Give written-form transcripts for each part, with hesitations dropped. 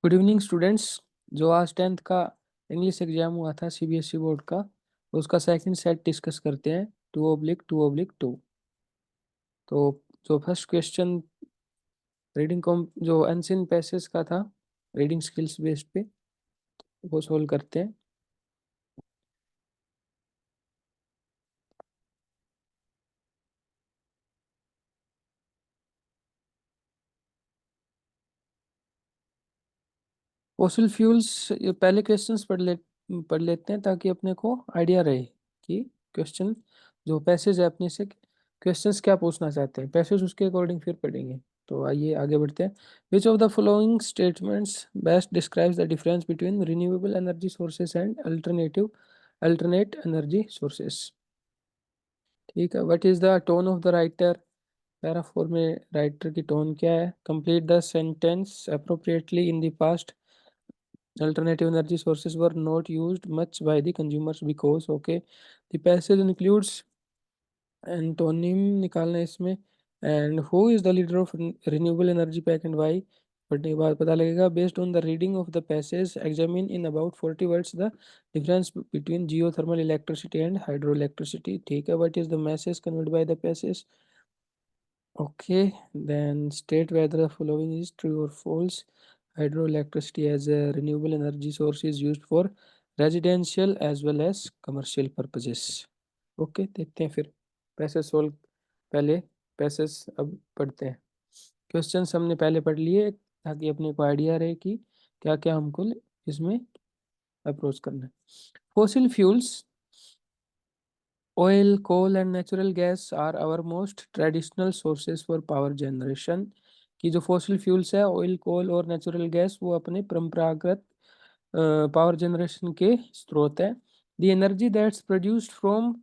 Good evening students. जो आज 10th का इंग्लिश एग्जाम हुआ था सीबीएसई बोर्ड का, उसका सेकंड सेट डिस्कस करते हैं। 2/2/2। तो जो फर्स्ट क्वेश्चन रीडिंग कॉम जो एंशिएंट पैसेज का था, रीडिंग स्किल्स बेस्ड पे, वो सोल्व करते हैं। फॉसिल फ्यूल्स, ये पहले क्वेश्चंस पढ़ लेते हैं ताकि अपने को आइडिया रहे कि क्वेश्चन जो पैसेज है अपने से क्वेश्चंस क्या पूछना चाहते हैं। पैसेज उसके अकॉर्डिंग फिर पढ़ेंगे। तो आइए आगे बढ़ते हैं। विच of the following statements best describes the difference between renewable energy sources and alternate energy sources. ठीक है। What is the tone of the writer? Para 4 में राइटर की टोन क्या है? Complete the sentence appropriately in the past alternative energy sources were not used much by the consumers because okay the passage includes antonym निकालना है इसमें। And who is the leader of renewable energy pack and why, पढ़ने के बाद पता लगेगा। Based on the reading of the passage examine in about 40 words the difference between geothermal electricity and hydro electricity. ठीक है। What is the message conveyed by the passage? Okay, then state whether the following is true or false. Hydroelectricity as a renewable energy source is used for residential as well as commercial purposes. Okay, देखते हैं फिर passage solve. पहले passage अब पढ़ते हैं। Questions हमने पहले पढ़ लिए ताकि अपने को आइडिया रहे कि क्या क्या हमको इसमें अप्रोच करना है। Fossil fuels, oil, coal and natural gas are our most traditional sources for power generation। की जो फॉसिल फ्यूल्स है ऑयल, कोल और नेचुरल गैस, वो अपने परंपरागत पावर जनरेशन के स्रोत है। The energy that's produced from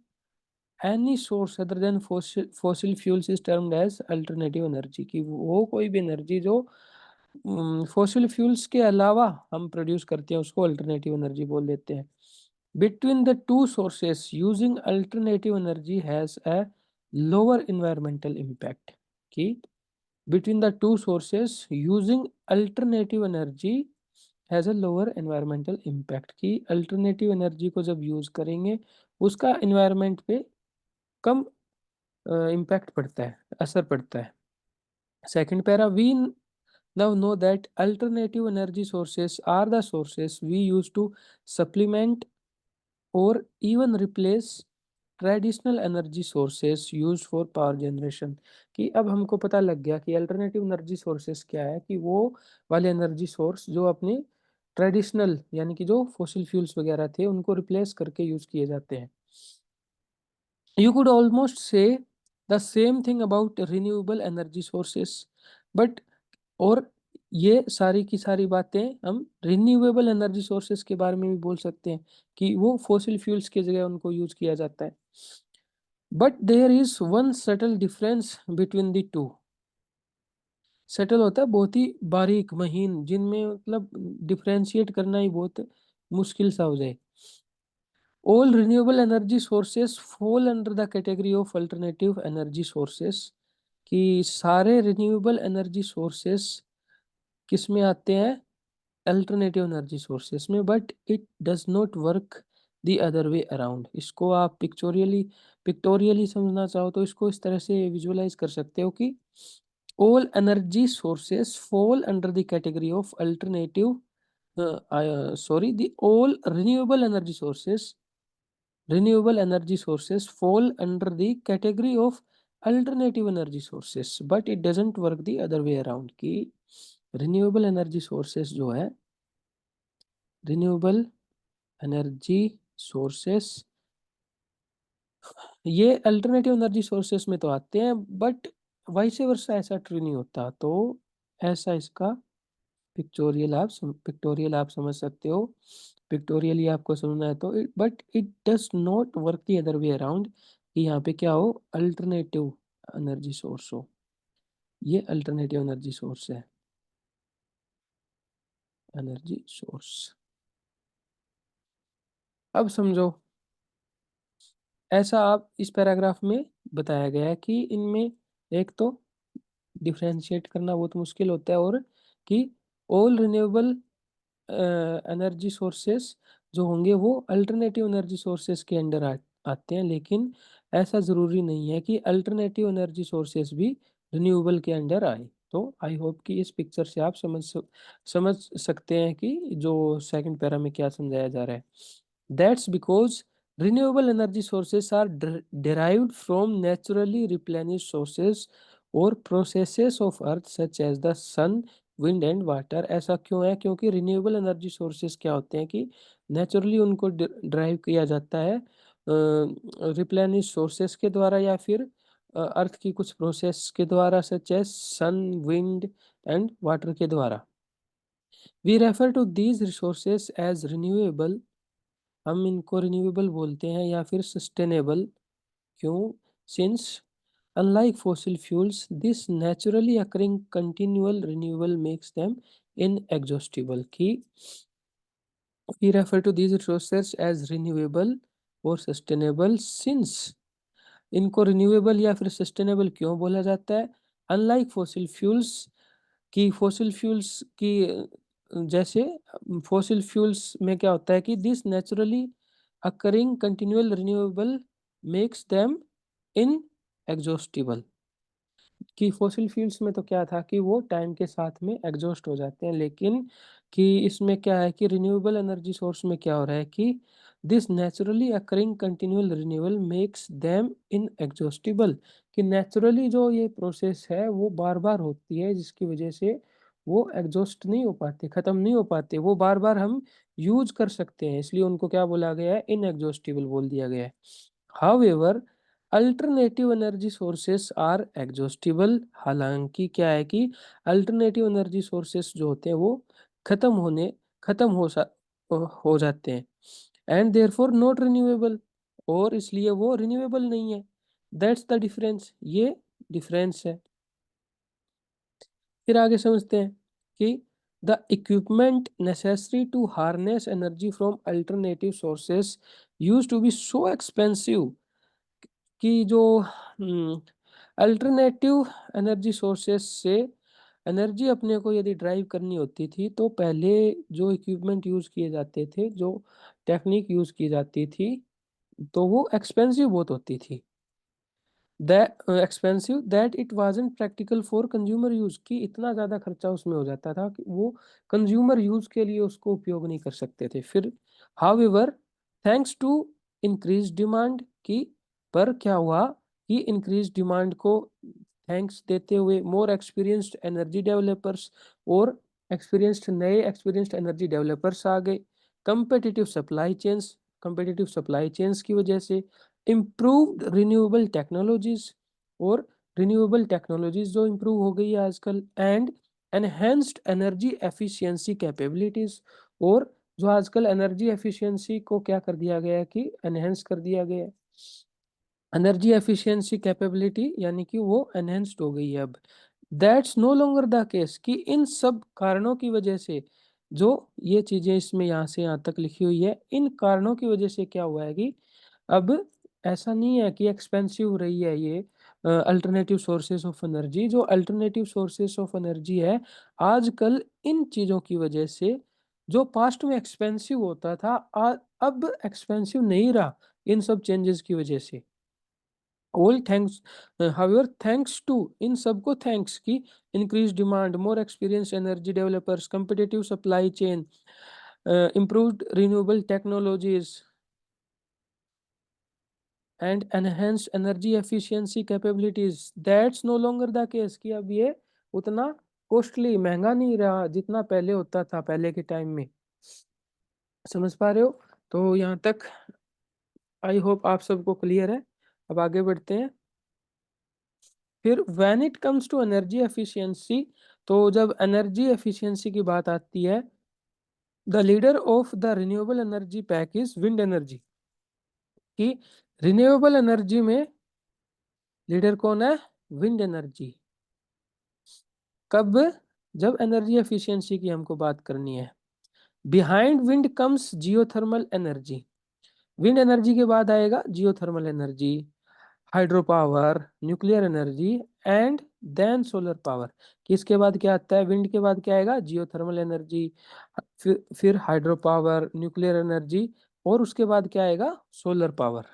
any source other than fossil fuels is termed as alternative energy. की वो कोई भी एनर्जी जो फॉसिल फ्यूल्स के अलावा हम प्रोड्यूस करते हैं उसको अल्टरनेटिव एनर्जी बोल देते हैं। Between the two sources, using alternative energy has a lower environmental impact। कि between the two sources, using alternative energy has a lower environmental impact। कि alternative energy को जब यूज करेंगे उसका environment पे कम इम्पैक्ट पड़ता है, असर पड़ता है। Second para, we now know that alternative energy sources are the sources we use to supplement or even replace traditional energy sources use for power generation. कि अब हमको पता लग गया कि अल्टरनेटिव एनर्जी सोर्सेस क्या है, कि वो वाले एनर्जी सोर्स जो अपने ट्रेडिशनल यानी कि जो फॉसिल फ्यूल्स वगैरह थे उनको रिप्लेस करके यूज किए जाते हैं। यू कुड ऑलमोस्ट से the same thing about renewable energy sources, but और ये सारी की सारी बातें हम रिन्यूएबल एनर्जी सोर्सेस के बारे में भी बोल सकते हैं कि वो फॉसिल फ्यूल्स की जगह उनको यूज किया जाता है। But there is one subtle difference between the two. Subtle होता है बहुत ही बारीक महीन, जिनमें मतलब डिफरेंशिएट करना ही बहुत मुश्किल सा हो जाए। All renewable energy sources fall under the category of alternative energy sources. कि सारे रिन्यूएबल एनर्जी सोर्सेस किस में आते हैं? अल्टरनेटिव एनर्जी सोर्सेस में। But it does not work the other way around. इसको आप पिक्टोरियली समझना चाहो तो इसको इस तरह से विजुअलाइज कर सकते हो कि all energy sources fall under the category of alternative sorry the all renewable energy sources fall under the category of alternative energy sources, but it doesn't work the other way around। कि renewable energy sources जो है, renewable energy sources ये alternative energy sources में तो आते हैं, but vice versa ऐसा true नहीं होता। तो ऐसा इसका पिक्टोरियल आप समझ सकते हो। पिक्टोरियली आपको समझना है तो but it does not work the other way around, कि यहाँ पे क्या हो, अल्टरनेटिव एनर्जी सोर्स हो। ये अल्टरनेटिव एनर्जी सोर्स है, एनर्जी सोर्स। अब समझो, ऐसा आप इस पैराग्राफ में बताया गया है कि इनमें एक तो डिफरेंशिएट करना बहुत मुश्किल होता है, और कि ऑल रिन्यूएबल एनर्जी सोर्सेस जो होंगे वो अल्टरनेटिव एनर्जी सोर्सेस के अंडर आते हैं, लेकिन ऐसा ज़रूरी नहीं है कि अल्टरनेटिव एनर्जी सोर्सेस भी रिन्यूएबल के अंडर आए। तो आई होप कि इस पिक्चर से आप समझ सकते हैं कि जो सेकंड पैरा में क्या समझाया जा रहा है। That's because renewable energy sources are derived from naturally replenished sources or processes of earth such as the sun, wind and water। ऐसा क्यों है? क्योंकि renewable energy sources क्या होते हैं कि नेचुरली उनको ड्राइव किया जाता है रिप्लेनिश सोर्सेस के द्वारा या फिर अर्थ की कुछ प्रोसेस के द्वारा, such as sun, wind and water के द्वारा। We refer to these resources as renewable. हम इनको रिन्यूएबल बोलते हैं या फिर सस्टेनेबल। क्यों? Since unlike fossil fuels this naturally occurring continual renewable makes them inexhaustible. की we refer to these resources as renewable और सस्टेनेबल सिंस इनको रिन्यूएबल या फिर सस्टेनेबल क्यों बोला जाता है? अनलाइक फॉसिल फ्यूल्स की फॉसिल फ्यूल्स की जैसे फॉसिल फ्यूल्स में क्या होता है कि this naturally occurring continual renewable makes them in exhaustible. कि फॉसिल फ्यूल्स में तो क्या था कि वो टाइम के साथ में एग्जॉस्ट हो जाते हैं, लेकिन कि इसमें क्या है कि रिन्यूएबल एनर्जी सोर्स में क्या हो रहा है कि this naturally occurring continual renewal makes them in exhaustible. कि नेचुरली जो ये प्रोसेस है वो बार बार होती है, जिसकी वजह से वो एग्जॉस्ट नहीं हो पाते, खत्म नहीं हो पाते, वो बार बार हम यूज कर सकते हैं, इसलिए उनको क्या बोला गया है? इन एग्जॉस्टिबल बोल दिया गया है। However alternative energy sources are exhaustible. हालांकि क्या है कि अल्टरनेटिव एनर्जी सोर्सेस जो होते हैं वो खत्म हो जाते हैं एंड देयरफॉर नॉट रिन्यूएबल, और इसलिए वो रिन्यूएबल नहीं है। That's the difference. ये डिफरेंस है। फिर आगे समझते हैं कि the equipment necessary to harness energy from alternative sources used to be so expensive कि जो अल्टरनेटिव एनर्जी सोर्सेस से एनर्जी अपने को यदि ड्राइव करनी होती थी तो पहले जो इक्विपमेंट यूज़ किए जाते थे, जो टेक्निक यूज़ की जाती थी, तो वो एक्सपेंसिव बहुत होती थी। Expensive that it wasn't practical for consumer use. की इतना ज़्यादा खर्चा उसमें हो जाता था कि वो कंज्यूमर यूज़ के लिए उसको उपयोग नहीं कर सकते थे। फिर however thanks to increase demand की, पर क्या हुआ कि इंक्रीज डिमांड को थैंक्स देते हुए मोर एक्सपीरियंस्ड एनर्जी डेवलपर्स और नए एक्सपीरियंस्ड एनर्जी डेवलपर्स आ गए। कंपेटिटिव सप्लाई चेन्स की वजह से इम्प्रूव्ड रिन्यूएबल टेक्नोलॉजीज, और रिन्यूएबल टेक्नोलॉजीज जो इम्प्रूव हो गई है आजकल, and enhanced energy efficiency capabilities, और जो आजकल एनर्जी एफिशिएंसी को क्या कर दिया गया है कि एनहेंस कर दिया गया है। एनर्जी एफिशिएंसी कैपेबिलिटी यानी कि वो एनहेंस्ड हो गई है अब। That's no longer the case. कि इन सब कारणों की वजह से, जो ये चीजें इसमें यहाँ से यहाँ तक लिखी हुई है, इन कारणों की वजह से क्या हुआ है कि अब ऐसा नहीं है कि एक्सपेंसिव हो रही है ये अल्टरनेटिव सोर्सेस ऑफ एनर्जी। जो अल्टरनेटिव सोर्सेस ऑफ एनर्जी है आजकल इन चीज़ों की वजह से, जो पास्ट में एक्सपेंसिव होता था अब एक्सपेंसिव नहीं रहा इन सब चेंजेस की वजह से। All thanks however thanks to, इन सबको थैंक्स की increase demand, more experience energy developers, competitive supply chain, improved renewable technologies and enhanced energy efficiency capabilities, that's no longer the case। कि अब ये उतना कॉस्टली महंगा नहीं रहा जितना पहले होता था पहले के टाइम में। समझ पा रहे हो? तो यहाँ तक आई होप आप सबको क्लियर है। अब आगे बढ़ते हैं। फिर when it comes to energy efficiency, तो जब एनर्जी एफिशिएंसी की बात आती है, the leader of the renewable energy pack is wind energy. कि रिन्यूएबल एनर्जी में लीडर कौन है? Wind energy. कब? जब एनर्जी एफिशिएंसी की हमको बात करनी है। Behind wind comes geothermal energy. Wind energy के बाद आएगा geothermal energy, hydro power, nuclear energy and then solar power. किसके बाद क्या आता है? विंड के बाद क्या आएगा? जियोथर्मल एनर्जी, फिर हाइड्रो पावर, न्यूक्लियर एनर्जी, और उसके बाद क्या आएगा? Solar power.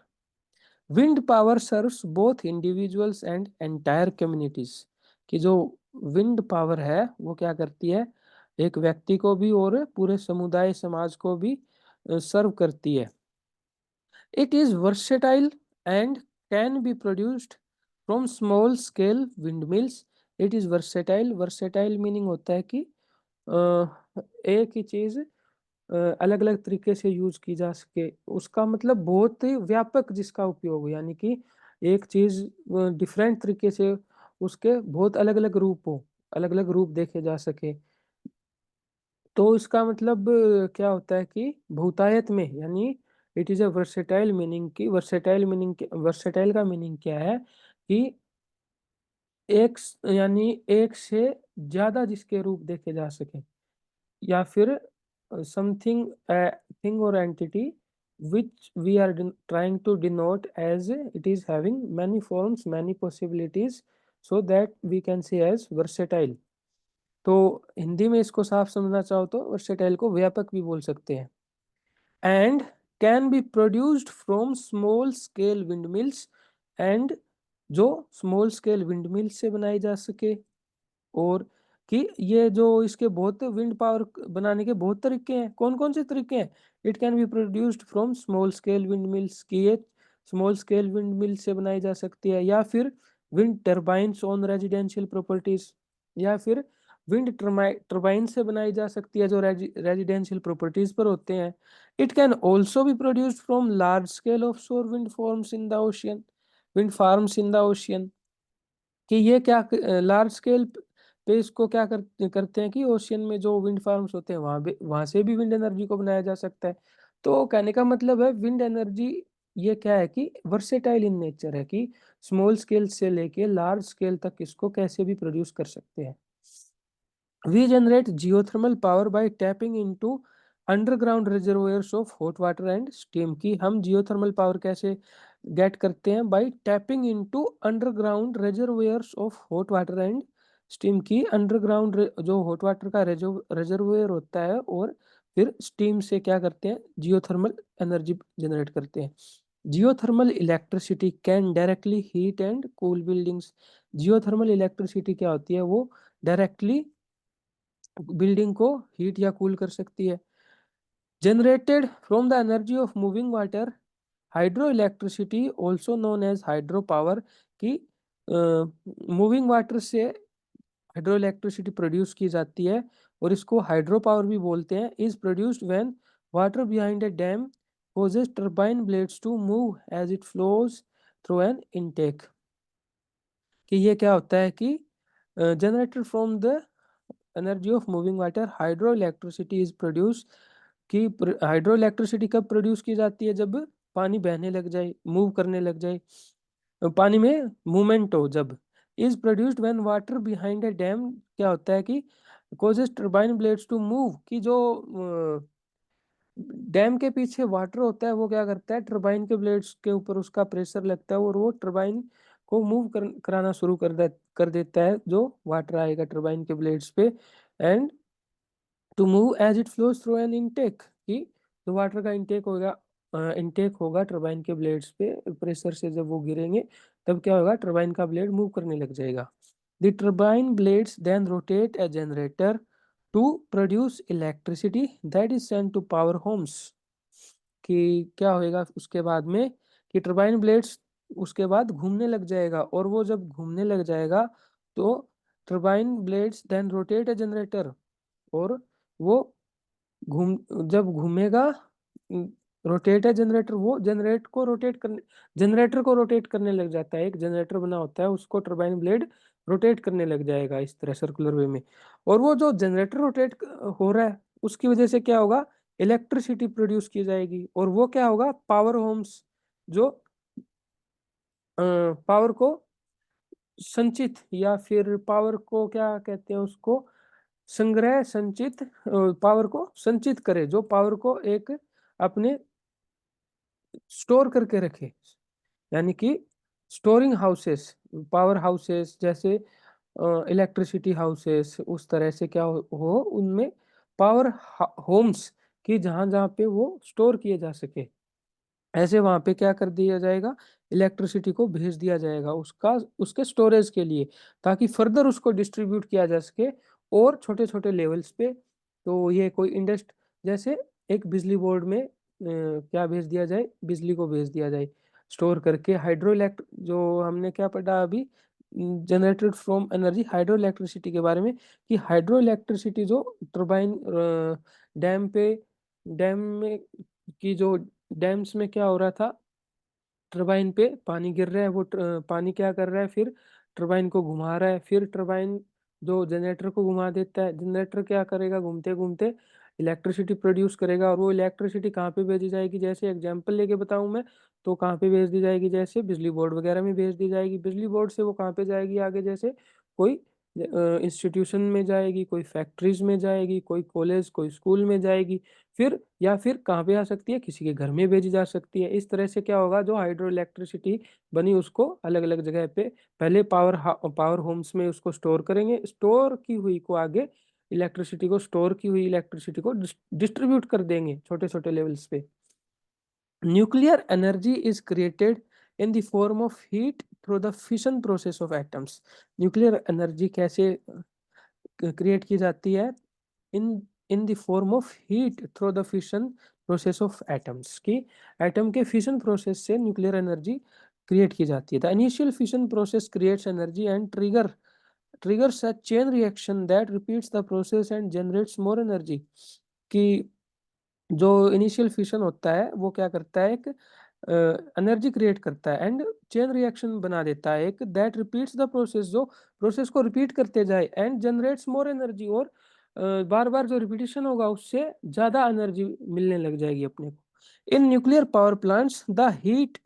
Wind power serves both individuals and entire communities. कि जो विंड पावर है वो क्या करती है? एक व्यक्ति को भी और पूरे समुदाय समाज को भी सर्व करती है। It is versatile and can be produced from small scale windmills. It is versatile. Versatile meaning होता है कि एक ही चीज अलग अलग तरीके से यूज की जा सके। उसका मतलब बहुत ही व्यापक जिसका उपयोग हो, यानी कि एक चीज डिफरेंट तरीके से उसके बहुत अलग अलग रूप हो, अलग अलग रूप देखे जा सके। तो इसका मतलब क्या होता है कि बहुतायत में, यानी it is a versatile meaning. की वर्सेटाइल मीनिंग, वर्सेटाइल का मीनिंग क्या है? कि एक यानी एक से ज्यादा जिसके रूप देखे जा सके, या फिर समथिंग, थिंग और entity which we are trying to denote as it is having many forms, many possibilities, so that we can say as versatile। तो हिंदी में इसको साफ समझना चाहो तो वर्सेटाइल को व्यापक भी बोल सकते हैं। And can be produced from small scale windmills, and जो स्मॉल स्केल विंडमिल्स से बनाई जा सके। और कि ये जो इसके बहुत विंड पावर बनाने के बहुत तरीके हैं। कौन कौन से तरीके हैं? It can be produced from small scale wind mills, की ये स्मॉल स्केल विंड मिल से बनाई जा सकती है, या फिर wind turbines on residential properties, या फिर विंड टर्बाइन से बनाई जा सकती है जो रेजिडेंशियल प्रॉपर्टीज पर होते हैं। It can also be produced from large scale offshore wind forms in the ocean, wind farms in the ocean. कि ये क्या लार्ज स्केल पे इसको क्या करते हैं कि ओशियन में जो विंड फार्म्स होते हैं वहां से भी विंड एनर्जी को बनाया जा सकता है। तो कहने का मतलब है विंड एनर्जी ये क्या है कि वर्सेटाइल इन नेचर है, कि स्मॉल स्केल से लेके लार्ज स्केल तक इसको कैसे भी प्रोड्यूस कर सकते हैं। We generate geothermal power by tapping into underground reservoirs of hot water and steam। की हम geothermal power कैसे गेट करते हैं? By tapping into underground reservoirs of hot water and steam। की अंडरग्राउंड जो हॉट वाटर का रिजर्वोयर होता है, और फिर स्टीम से क्या करते हैं? जियोथर्मल एनर्जी जनरेट करते हैं। Geothermal electricity can directly heat and cool buildings. Geothermal electricity क्या होती है? वो डायरेक्टली बिल्डिंग को हीट या कूल कर सकती है। Generated from the energy of moving water, hydro electricity also known as hydro power. की मूविंग वाटर से हाइड्रो इलेक्ट्रिसिटी प्रोड्यूस की जाती है, और इसको हाइड्रो पावर भी बोलते हैं। Is produced when water behind a dam causes turbine blades to move as it flows through an intake। कि ये क्या होता है कि generated from the energy of moving water hydro electricity is produce. की हाइड्रो इलेक्ट्रिसिटी कब produce की जाती है? जब पानी बहने लग जाए, मूव करने लग जाए, पानी में मूवमेंट हो जब। Is produced when water behind a dam क्या होता है कि causes turbine blades to move. की जो डैम के पीछे वाटर होता है वो क्या करता है? टर्बाइन के ब्लेड्स के ऊपर उसका प्रेशर लगता है, और वो टर्बाइन को मूव कराना शुरू कर देता है जो वाटर आएगा टर्बाइन के ब्लेड्स पे। And to move as it flows through an intake. कि जो वाटर का इनटेक होगा टर्बाइन के ब्लेड्स पे प्रेशर से, जब वो गिरेंगे तब क्या होगा? टर्बाइन का ब्लेड मूव करने लग जाएगा। The turbine blades then rotate a generator to produce electricity that is sent to power homes. कि क्या होएगा उसके बाद में? कि टर्बाइन ब्लेड्स उसके बाद घूमने लग जाएगा, और वो जब घूमने लग जाएगा तो turbine blades then rotate a generator, और वो घूम जब घूमेगा रोटेट है जनरेटर, वो जनरेटर को रोटेट करने लग जाता है। एक जनरेटर बना होता है उसको टर्बाइन ब्लेड रोटेट करने लग जाएगा इस तरह सर्कुलर वे में। और वो जो जनरेटर रोटेट हो रहा है उसकी वजह से क्या होगा? इलेक्ट्रिसिटी प्रोड्यूस की जाएगी, और वो क्या होगा? पावर होम्स जो पावर को संचित, या फिर पावर को क्या कहते हैं उसको? संग्रह संचित, पावर को संचित करे, जो पावर को एक अपने स्टोर करके रखे। यानी कि स्टोरिंग हाउसेस, पावर हाउसेस जैसे इलेक्ट्रिसिटी हाउसेस, उस तरह से क्या हो उनमें पावर होम्स की जहाँ जहाँ पे वो स्टोर किए जा सके, ऐसे वहां पे क्या कर दिया जाएगा, इलेक्ट्रिसिटी को भेज दिया जाएगा उसका उसके स्टोरेज के लिए, ताकि फर्दर उसको डिस्ट्रीब्यूट किया जा सके और छोटे छोटे लेवल्स पे। तो ये कोई इंडस्ट जैसे एक बिजली बोर्ड में क्या भेज दिया जाए, बिजली को भेज दिया जाए स्टोर करके। हाइड्रो इलेक्ट जो हमने क्या पढ़ा अभी, generated from energy, hydro electricity के बारे में, कि हाइड्रो इलेक्ट्रिसिटी जो टरबाइन डैम पे, डैम में की जो डैम्स में क्या हो रहा था, टरबाइन पे पानी गिर रहा है, वो पानी क्या कर रहा है, फिर टरबाइन को घुमा रहा है, फिर टरबाइन जो जनरेटर को घुमा देता है, जनरेटर क्या करेगा, घूमते घूमते इलेक्ट्रिसिटी प्रोड्यूस करेगा। और वो इलेक्ट्रिसिटी कहाँ पे भेजी जाएगी, जैसे एग्जांपल लेके बताऊं मैं, तो कहाँ पे भेज दी जाएगी, जैसे बिजली बोर्ड वगैरह में भेज दी जाएगी। बिजली बोर्ड से वो कहाँ पे जाएगी आगे, जैसे कोई इंस्टीट्यूशन में जाएगी, कोई फैक्ट्रीज में जाएगी, कोई कॉलेज कोई स्कूल में जाएगी, फिर या फिर कहाँ पे आ सकती है, किसी के घर में भेजी जा सकती है। इस तरह से क्या होगा, जो हाइड्रो इलेक्ट्रिसिटी बनी उसको अलग अलग जगह पे पहले पावर होम्स में उसको स्टोर करेंगे, स्टोर की हुई को आगे इलेक्ट्रिसिटी को, स्टोर की हुई इलेक्ट्रिसिटी को डिस्ट्रीब्यूट कर देंगे छोटे छोटे लेवल्स पे। Nuclear energy is created in the form of heat through the fission process of atoms. Nuclear energy कैसे क्रिएट की जाती है, in in the form of heat through the fission process of atoms, की atom के fission process से nuclear energy create की जाती है। The initial fission process creates energy and triggers a chain reaction that repeats the process and generates more energy। कि जो initial fission होता है वो क्या करता है, एक एनर्जी क्रिएट करता है एंड चेन रिएक्शन बना देता है एक, दैट रिपीट्स द प्रोसेस, जो प्रोसेस को रिपीट करते जाए, एंड जनरेट्स मोर एनर्जी, और बार बार जो रिपीटिशन होगा उससे ज्यादा एनर्जी मिलने लग जाएगी अपने को। In nuclear power plants the heat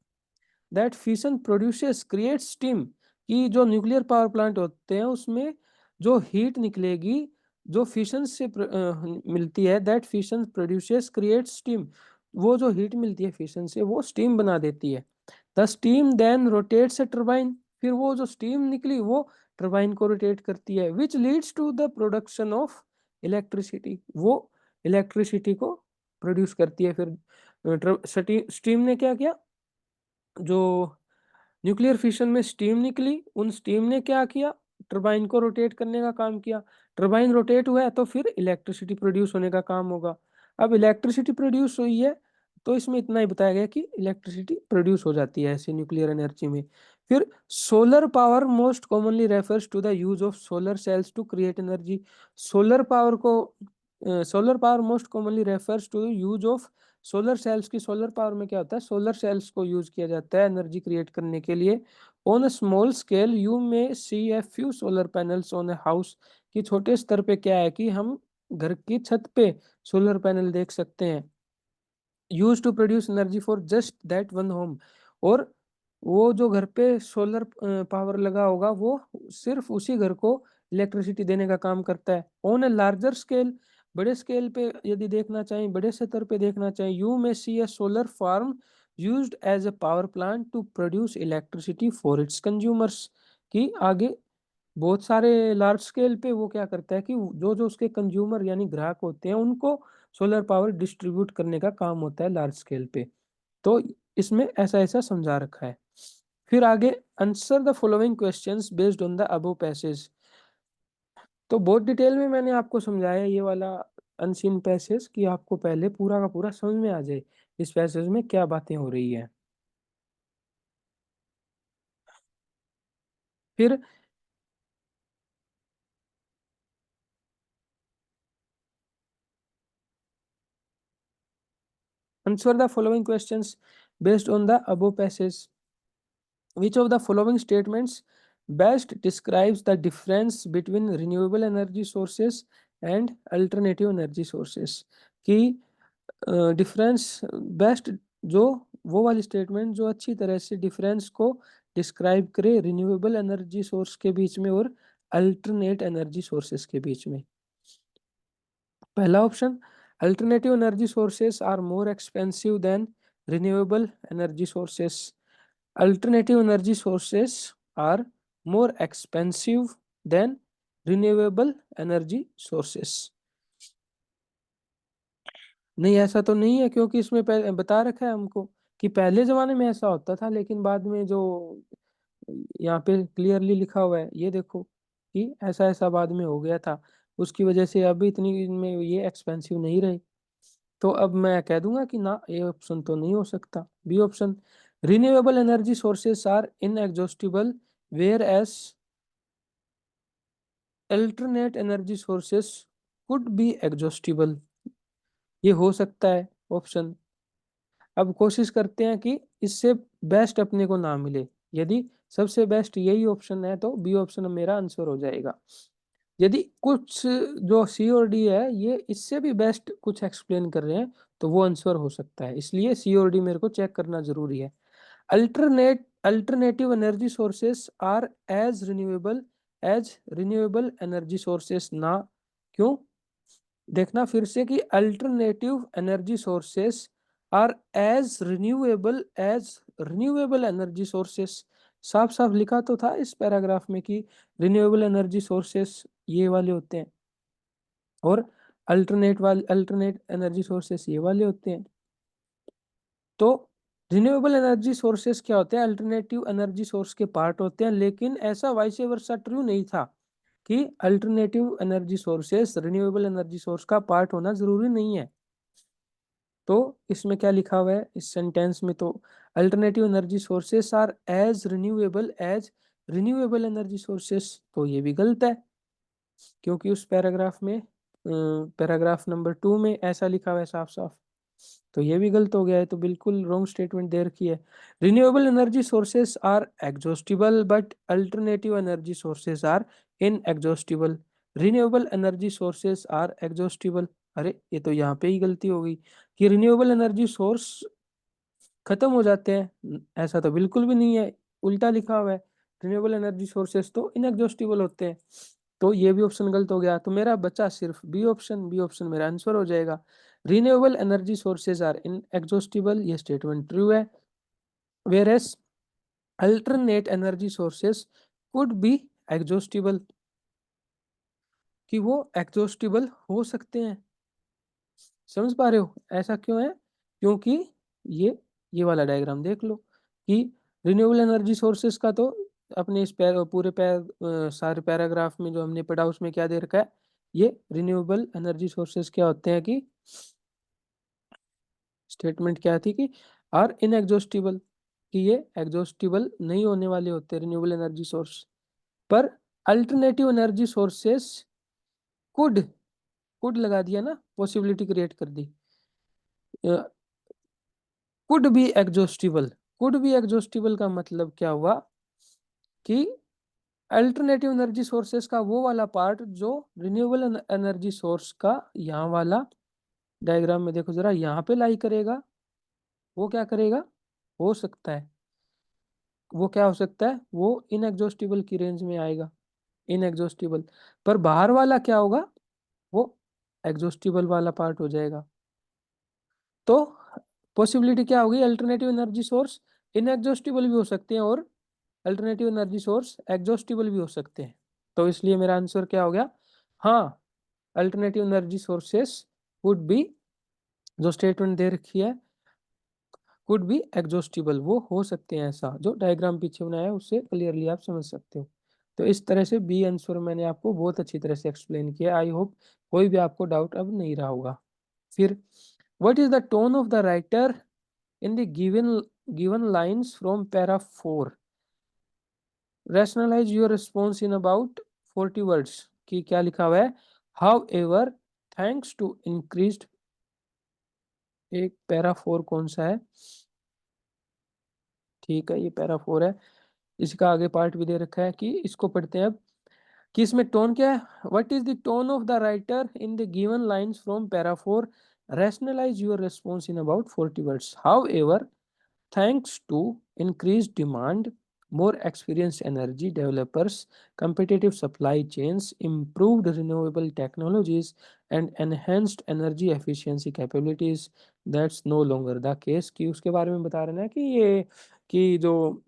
that fission produces create steam, कि जो न्यूक्लियर पावर प्लांट होते हैं उसमें जो हीट निकलेगी, जो फिशन से मिलती है, that fission produces create steam, वो जो हीट मिलती है फिशन से वो स्टीम बना देती है। The steam then rotates a turbine, फिर वो जो स्टीम निकली वो टरबाइन को रोटेट करती है, which leads to the production of electricity, वो इलेक्ट्रिसिटी को प्रोड्यूस करती है। फिर स्टीम ने क्या किया, जो न्यूक्लियर फिशन में स्टीम निकली, उन स्टीम ने क्या किया, टरबाइन को रोटेट करने का काम किया। टरबाइन रोटेट हुआ है तो फिर इलेक्ट्रिसिटी प्रोड्यूस होने का काम होगा। अब इलेक्ट्रिसिटी प्रोड्यूस हुई है तो इसमें इतना ही बताया गया कि इलेक्ट्रिसिटी प्रोड्यूस हो जाती है ऐसे न्यूक्लियर एनर्जी में। फिर solar power most commonly refers to the use of solar cells to create energy. Solar power को solar power most commonly refers to use of solar cells की। सोलर पावर में क्या होता है, सोलर सेल्स को यूज किया जाता है एनर्जी क्रिएट करने के लिए। On a small scale you may see a few solar panels on a house, की छोटे स्तर पे क्या है कि हम घर की छत पे सोलर पैनल देख सकते हैं। Use to produce energy for just that one home, और वो जो घर पे सोलर पावर लगा होगा वो सिर्फ उसी घर को इलेक्ट्रिसिटी देने का काम करता है। ऑन ए लार्जर स्केल, बड़े स्केल पे यदि देखना चाहें, बड़े स्तर पे देखना चाहें, you may see a solar farm used as a power plant to produce electricity for its consumers, की आगे बहुत सारे लार्ज स्केल पे वो क्या करता है कि जो जो उसके कंज्यूमर यानी ग्राहक होते हैं उनको सोलर पावर डिस्ट्रीब्यूट करने का काम होता है लार्ज स्केल पे। तो इसमें ऐसा ऐसा समझा रखा है। फिर आगे, answer the following questions based on the above passage. तो बहुत डिटेल में मैंने आपको समझाया ये वाला अनसीन पैसेज, कि आपको पहले पूरा का पूरा समझ में आ जाए इस पैसेज में क्या बातें हो रही है। फिर answer the following questions based on the above passage. Which of the following statements best describes the difference between renewable energy sources and alternative energy sources? कि डिफरेंस बेस्ट, जो वो वाली स्टेटमेंट जो अच्छी तरह से डिफरेंस को डिस्क्राइब करे रिन्यूएबल एनर्जी सोर्स के बीच में और अल्टरनेट एनर्जी सोर्सेस के बीच में। पहला option, alternative energy sources are more expensive than renewable energy sources. Alternative energy sources are more expensive than renewable energy sources. नहीं, ऐसा तो नहीं है, क्योंकि इसमें बता रखा है हमको कि पहले जमाने में ऐसा होता था, लेकिन बाद में जो यहाँ पे क्लियरली लिखा हुआ है ये देखो कि ऐसा ऐसा बाद में हो गया था, उसकी वजह से अभी इतनी में ये एक्सपेंसिव नहीं रहे। तो अब मैं कह दूंगा कि ना, ये ऑप्शन तो नहीं हो सकता, B option. Renewable energy sources are inexhaustible whereas alternate energy sources could be exhaustible. ये हो सकता है ऑप्शन। अब कोशिश करते हैं कि इससे बेस्ट अपने को ना मिले। यदि सबसे बेस्ट यही ऑप्शन है तो बी ऑप्शन मेरा आंसर हो जाएगा। यदि कुछ जो सी और डी है ये इससे भी बेस्ट कुछ एक्सप्लेन कर रहे हैं तो वो आंसर हो सकता है, इसलिए सी और डी मेरे को चेक करना जरूरी है। Alternative energy sources are as renewable energy sources ना। क्यों? देखना फिर से कि alternative energy sources are as renewable energy sources. साफ साफ लिखा तो था इस पैराग्राफ में कि रिन्यूएबल एनर्जी सोर्सेस ये वाले होते हैं और अल्टरनेट एनर्जी सोर्सेस ये वाले होते हैं। तो रिन्यूएबल एनर्जी सोर्सेस क्या होते हैं? अल्टरनेटिव एनर्जी सोर्स के पार्ट होते हैं, लेकिन ऐसा वाइस वर्सा ट्रू नहीं था कि alternative energy sources renewable energy source का पार्ट होना जरूरी नहीं है। तो इसमें क्या लिखा हुआ है इस सेंटेंस में? तो alternative energy sources are as renewable energy sources, तो ये भी गलत है, क्योंकि उस पैराग्राफ में पैराग्राफ नंबर 2 में ऐसा लिखा हुआ है साफ साफ। तो ये भी गलत हो गया है, तो बिल्कुल रॉन्ग स्टेटमेंट दे रखी है। Renewable energy sources are exhaustible but alternative energy sources are inexhaustible. Renewable energy sources are exhaustible. अरे ये तो यहाँ पे ही गलती हो गई कि रिन्यूएबल एनर्जी सोर्स खत्म हो जाते हैं, ऐसा तो बिल्कुल भी नहीं है, उल्टा लिखा हुआ है। रिन्यूएबल एनर्जी सोर्सेस तो इनएग्जॉस्टिबल होते हैं। तो ये भी ऑप्शन गलत हो गया, तो मेरा बचा सिर्फ बी ऑप्शन। बी ऑप्शन मेरा आंसर हो जाएगा। Renewable energy sources are inexhaustible, ये स्टेटमेंट ट्रू है। Whereas alternate energy sources could be exhaustible, कि वो एग्जॉस्टिबल हो सकते हैं। समझ पा रहे हो ऐसा क्यों है? क्योंकि ये वाला डायग्राम देख लो कि रिन्यूएबल एनर्जी सोर्सेस का तो अपने इस सारे पैराग्राफ में जो हमने पढ़ा उसमें क्या दे रखा है, ये रिन्यूएबल एनर्जी सोर्सेस क्या होते हैं कि स्टेटमेंट क्या थी कि आर इनएग्जॉस्टिबल, कि ये एग्जॉस्टिबल नहीं होने वाले होते रिन्यूएबल एनर्जी सोर्स। पर alternative energy sources could could लगा दिया ना, पॉसिबिलिटी क्रिएट कर दी। Could be exhaustible, could be exhaustible का मतलब क्या हुआ कि अल्टरनेटिव एनर्जी सोर्सेस का वो वाला पार्ट जो रिन्यूएबल एनर्जी सोर्स का यहाँ वाला डायग्राम में देखो जरा, यहाँ पे लाई करेगा, वो क्या करेगा, हो सकता है, वो क्या हो सकता है, वो इनएग्जॉस्टिबल की रेंज में आएगा, इनएग्जॉस्टिबल। पर बाहर वाला क्या होगा, वो एग्जॉस्टिबल वाला पार्ट हो जाएगा। तो पॉसिबिलिटी क्या होगी, अल्टरनेटिव एनर्जी सोर्स इनएग्जॉस्टिबल भी हो सकते हैं और अल्टरनेटिव एनर्जी सोर्स एग्जॉस्टिबल भी हो सकते हैं। तो इसलिए मेरा आंसर क्या हो गया, हाँ, alternative energy sources would be, जो स्टेटमेंट दे रखी है कुड बी एग्जॉस्टिबल, वो हो सकते हैं, ऐसा जो डायग्राम पीछे बनाया है उससे क्लियरली आप समझ सकते हो। तो इस तरह से बी आंसर मैंने आपको बहुत अच्छी तरह से एक्सप्लेन किया। आई होप कोई भी आपको डाउट अब नहीं रहा होगा। फिर what is the tone of the writer in the given lines from para 4, rationalise your response in about 40 words, की क्या लिखा हुआ है, however thanks to increased, एक पैरा 4 कौन सा है, ठीक है ये पैरा 4 है, इसका आगे पार्ट भी दे रखा है कि इसको पढ़ते हैं अब, कि इसमें टोन क्या है। What is the tone of the writer in the given lines from para 4, rationalise your response in about 40 words, however thanks to increased demand, more experienced energy developers, competitive supply chains, improved renewable technologies, and enhanced energy efficiency capabilities, that's no longer the case, कि उसके बारे में बता रहे हैं कि ये कि जो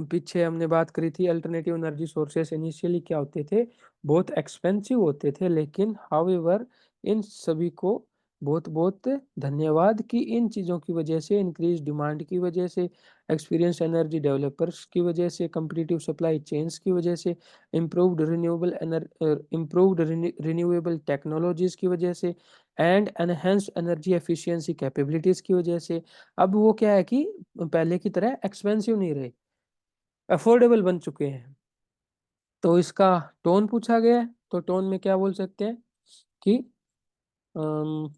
पीछे हमने बात करी थी अल्टरनेटिव एनर्जी सोर्सेस इनिशियली क्या होते थे, बहुत एक्सपेंसिव होते थे, लेकिन हाउएवर इन सभी को बहुत बहुत धन्यवाद कि इन चीज़ों की वजह से, इंक्रीज डिमांड की वजह से, एक्सपीरियंस एनर्जी डेवलपर्स की वजह से, कम्पिटिटिव सप्लाई चेन्स की वजह से, इम्प्रूव्ड रिन्यूएबल टेक्नोलॉजीज की वजह से and enhanced energy efficiency capabilities की वजह से अब वो क्या है कि पहले की तरह एक्सपेंसिव नहीं रहे, अफोर्डेबल बन चुके हैं। तो इसका टोन पूछा गया है, तो टोन में क्या बोल सकते हैं कि अम,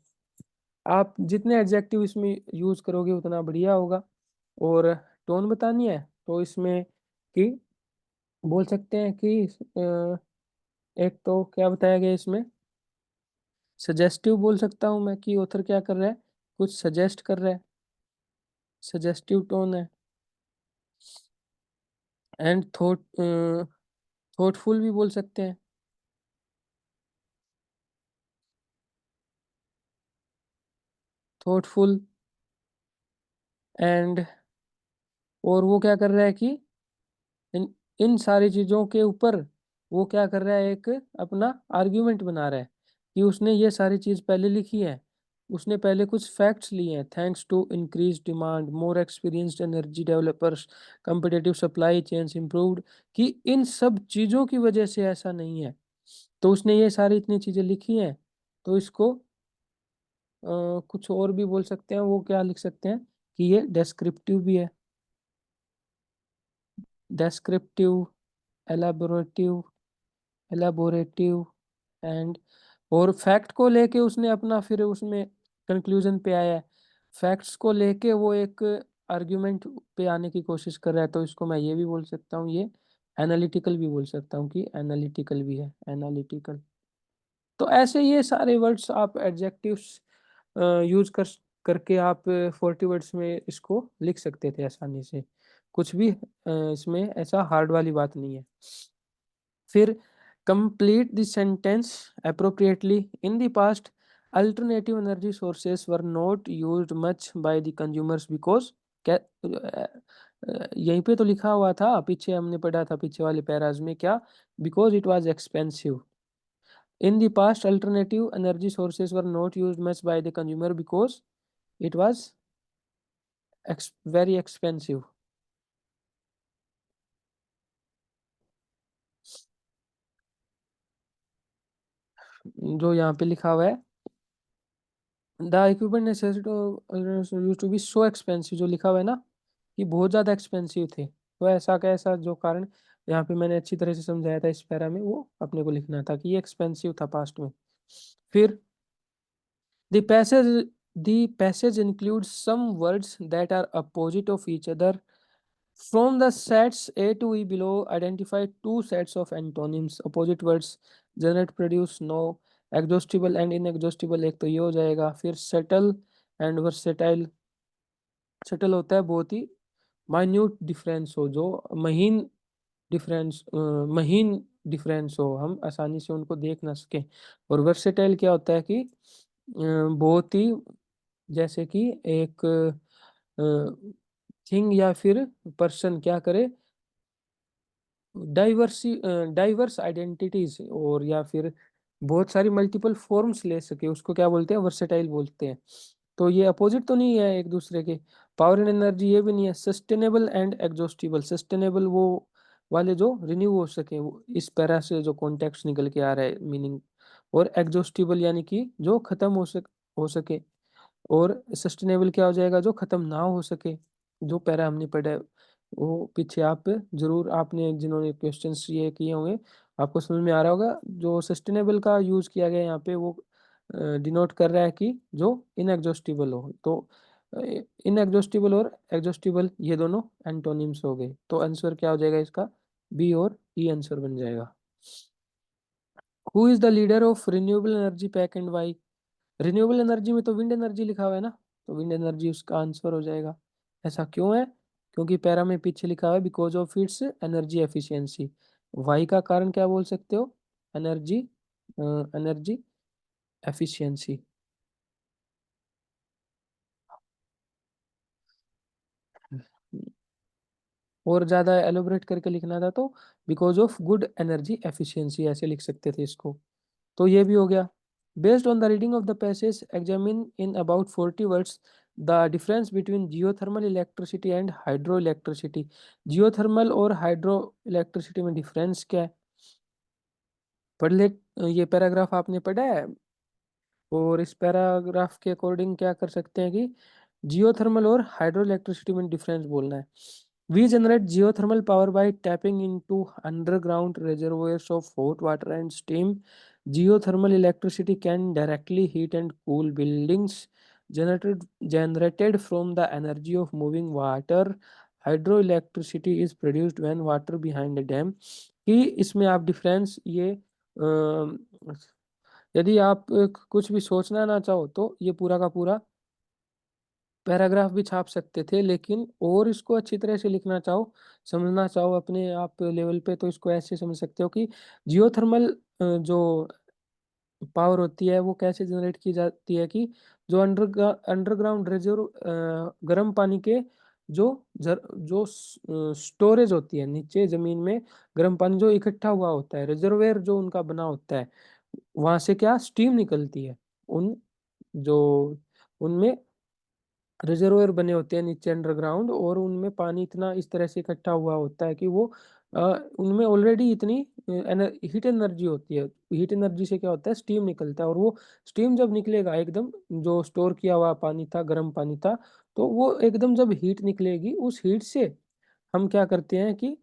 आप जितने एडजेक्टिव इसमें यूज करोगे उतना बढ़िया होगा। और टोन बतानी है तो इसमें कि बोल सकते हैं कि एक तो क्या बताया गया इसमें, सजेस्टिव बोल सकता हूँ मैं कि ऑथर क्या कर रहा है, कुछ सजेस्ट कर रहा है, सजेस्टिव टोन है। एंड थॉटफुल भी बोल सकते हैं, थॉटफुल। एंड और वो क्या कर रहा है कि इन इन सारी चीज़ों के ऊपर वो क्या कर रहा है, एक अपना आर्ग्यूमेंट बना रहा है कि उसने ये सारी चीज़ पहले लिखी है, उसने पहले कुछ फैक्ट्स लिए हैं, thanks to increase demand, more experienced energy developers, competitive supply chains improved, कि इन सब चीज़ों की वजह से ऐसा नहीं है। तो उसने ये सारी इतनी चीज़ें लिखी हैं, तो इसको कुछ और भी बोल सकते हैं, वो क्या लिख सकते हैं कि ये डेस्क्रिप्टिव भी है, डेस्क्रिप्टिव, एलाबोरेटिव, एलाबोरेटिव एंड, और फैक्ट को लेके उसने अपना फिर उसमें कंक्लूजन पे आया है, फैक्ट्स को लेके वो एक आर्ग्यूमेंट पे आने की कोशिश कर रहा है, तो इसको मैं ये भी बोल सकता हूँ, ये एनालिटिकल भी बोल सकता हूँ कि एनालिटिकल भी है, एनालिटिकल। तो ऐसे ये सारे वर्ड्स आप एडजेक्टिव्स यूज करके आप 40 वर्ड्स में इसको लिख सकते थे आसानी से, कुछ भी इसमें ऐसा हार्ड वाली बात नहीं है। फिर complete the sentence appropriately. In the past, alternative energy sources were not used much by the consumers because क्या यहीं पे तो लिखा हुआ था, पीछे हमने पढ़ा था पीछे वाले पैराज में क्या, because it was expensive. In the past, alternative energy sources were not used much by the consumer because it was very expensive. जो यहाँ पे लिखा हुआ है, the equipment necessary used to be so expensive, जो लिखा हुआ है ना कि बहुत ज़्यादा एक्सपेंसिव थे, तो ऐसा कैसा जो कारण यहाँ पे मैंने अच्छी तरह से समझाया था इस पैरा में, वो अपने को लिखना था कि ये एक्सपेंसिव था पास्ट में। फिर the passage the passage includes some words that are opposite of each other from the sets A to E below identify two sets of antonyms, opposite words generate produce no, exhaustible and inexhaustible एक तो ये हो जाएगा। फिर settle and versatile, settle होता है बहुत ही minute difference हो, जो महीन डिफरेंस महीन डिफरेंस हो, हम आसानी से उनको देख ना सकें। और वर्सेटाइल क्या होता है कि बहुत ही, जैसे कि एक थिंग या फिर पर्सन क्या करे, डाइवर्स आइडेंटिटीज और या फिर बहुत सारी मल्टीपल फॉर्म्स ले सके, उसको क्या बोलते हैं, वर्सेटाइल बोलते हैं। तो ये अपोजिट तो नहीं है एक दूसरे के। पावर एंड एनर्जी ये भी नहीं है। सस्टेनेबल एंड एग्जॉस्टिबल, सस्टेनेबल वो वाले जो रिन्यू हो सके, वो इस पैरा से जो कॉन्टेक्स्ट निकल के आ रहा है मीनिंग। और एग्जॉस्टिबल यानी कि जो खत्म हो सके। और सस्टेनेबल क्या हो जाएगा, जो खत्म ना हो सके। जो पैरा हमने पढ़ा है वो पीछे आप जरूर, आपने जिन्होंने क्वेश्चंस ये किए होंगे आपको समझ में आ रहा होगा। जो सस्टेनेबल का यूज किया गया यहाँ पे वो डिनोट कर रहा है कि जो इनएग्जॉस्टिबल हो। तो इनएग्जॉस्टिबल और एग्जॉस्टिबल ये दोनों एंटोनिम्स हो गए। तो आंसर क्या हो जाएगा इसका, बी और ई आंसर बन जाएगा। Who is the leader of renewable energy pack and why, renewable energy में तो विंड एनर्जी लिखा हुआ है ना, तो विंड एनर्जी उसका आंसर हो जाएगा। ऐसा क्यों है, क्योंकि पैरा में पीछे लिखा हुआ है because of its energy efficiency. Why का कारण क्या बोल सकते हो, एनर्जी एनर्जी एफिशिएंसी। और ज़्यादा एलोबरेट करके लिखना था तो because of good energy efficiency, ऐसे लिख सकते थे इसको। तो ये भी हो गया। Based on the reading of the passage examine in about 40 words the difference between geothermal electricity and hydro electricity. Geothermal और हाइड्रो इलेक्ट्रिसिटी में डिफरेंस क्या है, पढ़ ले। ये पैराग्राफ आपने पढ़ा है, और इस पैराग्राफ के अकॉर्डिंग क्या कर सकते हैं कि जियोथर्मल और हाइड्रो इलेक्ट्रिसिटी में डिफरेंस बोलना है। We generate geothermal power by tapping into underground reservoirs of hot water and steam. Geothermal electricity can directly heat and cool buildings generated from the energy of moving water. Hydroelectricity is produced when water behind a dam. कि इसमें आप difference ये यदि आप कुछ भी सोचना ना चाहो तो ये पूरा का पूरा पैराग्राफ भी छाप सकते थे, लेकिन और इसको अच्छी तरह से लिखना चाहो, समझना चाहो अपने आप लेवल पे, तो इसको ऐसे समझ सकते हो कि जियोथर्मल जो पावर होती है वो कैसे जनरेट की जाती है कि जो अंडरग्राउंड रिजर्व गर्म पानी के जो जो स्टोरेज होती है नीचे जमीन में, गर्म पानी जो इकट्ठा हुआ होता है, रिजर्वेयर जो उनका बना होता है, वहां से क्या स्टीम निकलती है। उन जो उनमें रिजर्वायर बने होते हैं नीचे अंडरग्राउंड, और उनमें पानी इतना इस तरह से इकट्ठा हुआ होता है कि वो उनमें ऑलरेडी इतनी हीट एनर्जी होती है। हीट एनर्जी से क्या होता है, स्टीम निकलता है, और वो स्टीम जब निकलेगा एकदम, जो स्टोर किया हुआ पानी था, गर्म पानी था, तो वो एकदम जब हीट निकलेगी, उस हीट से हम क्या करते हैं कि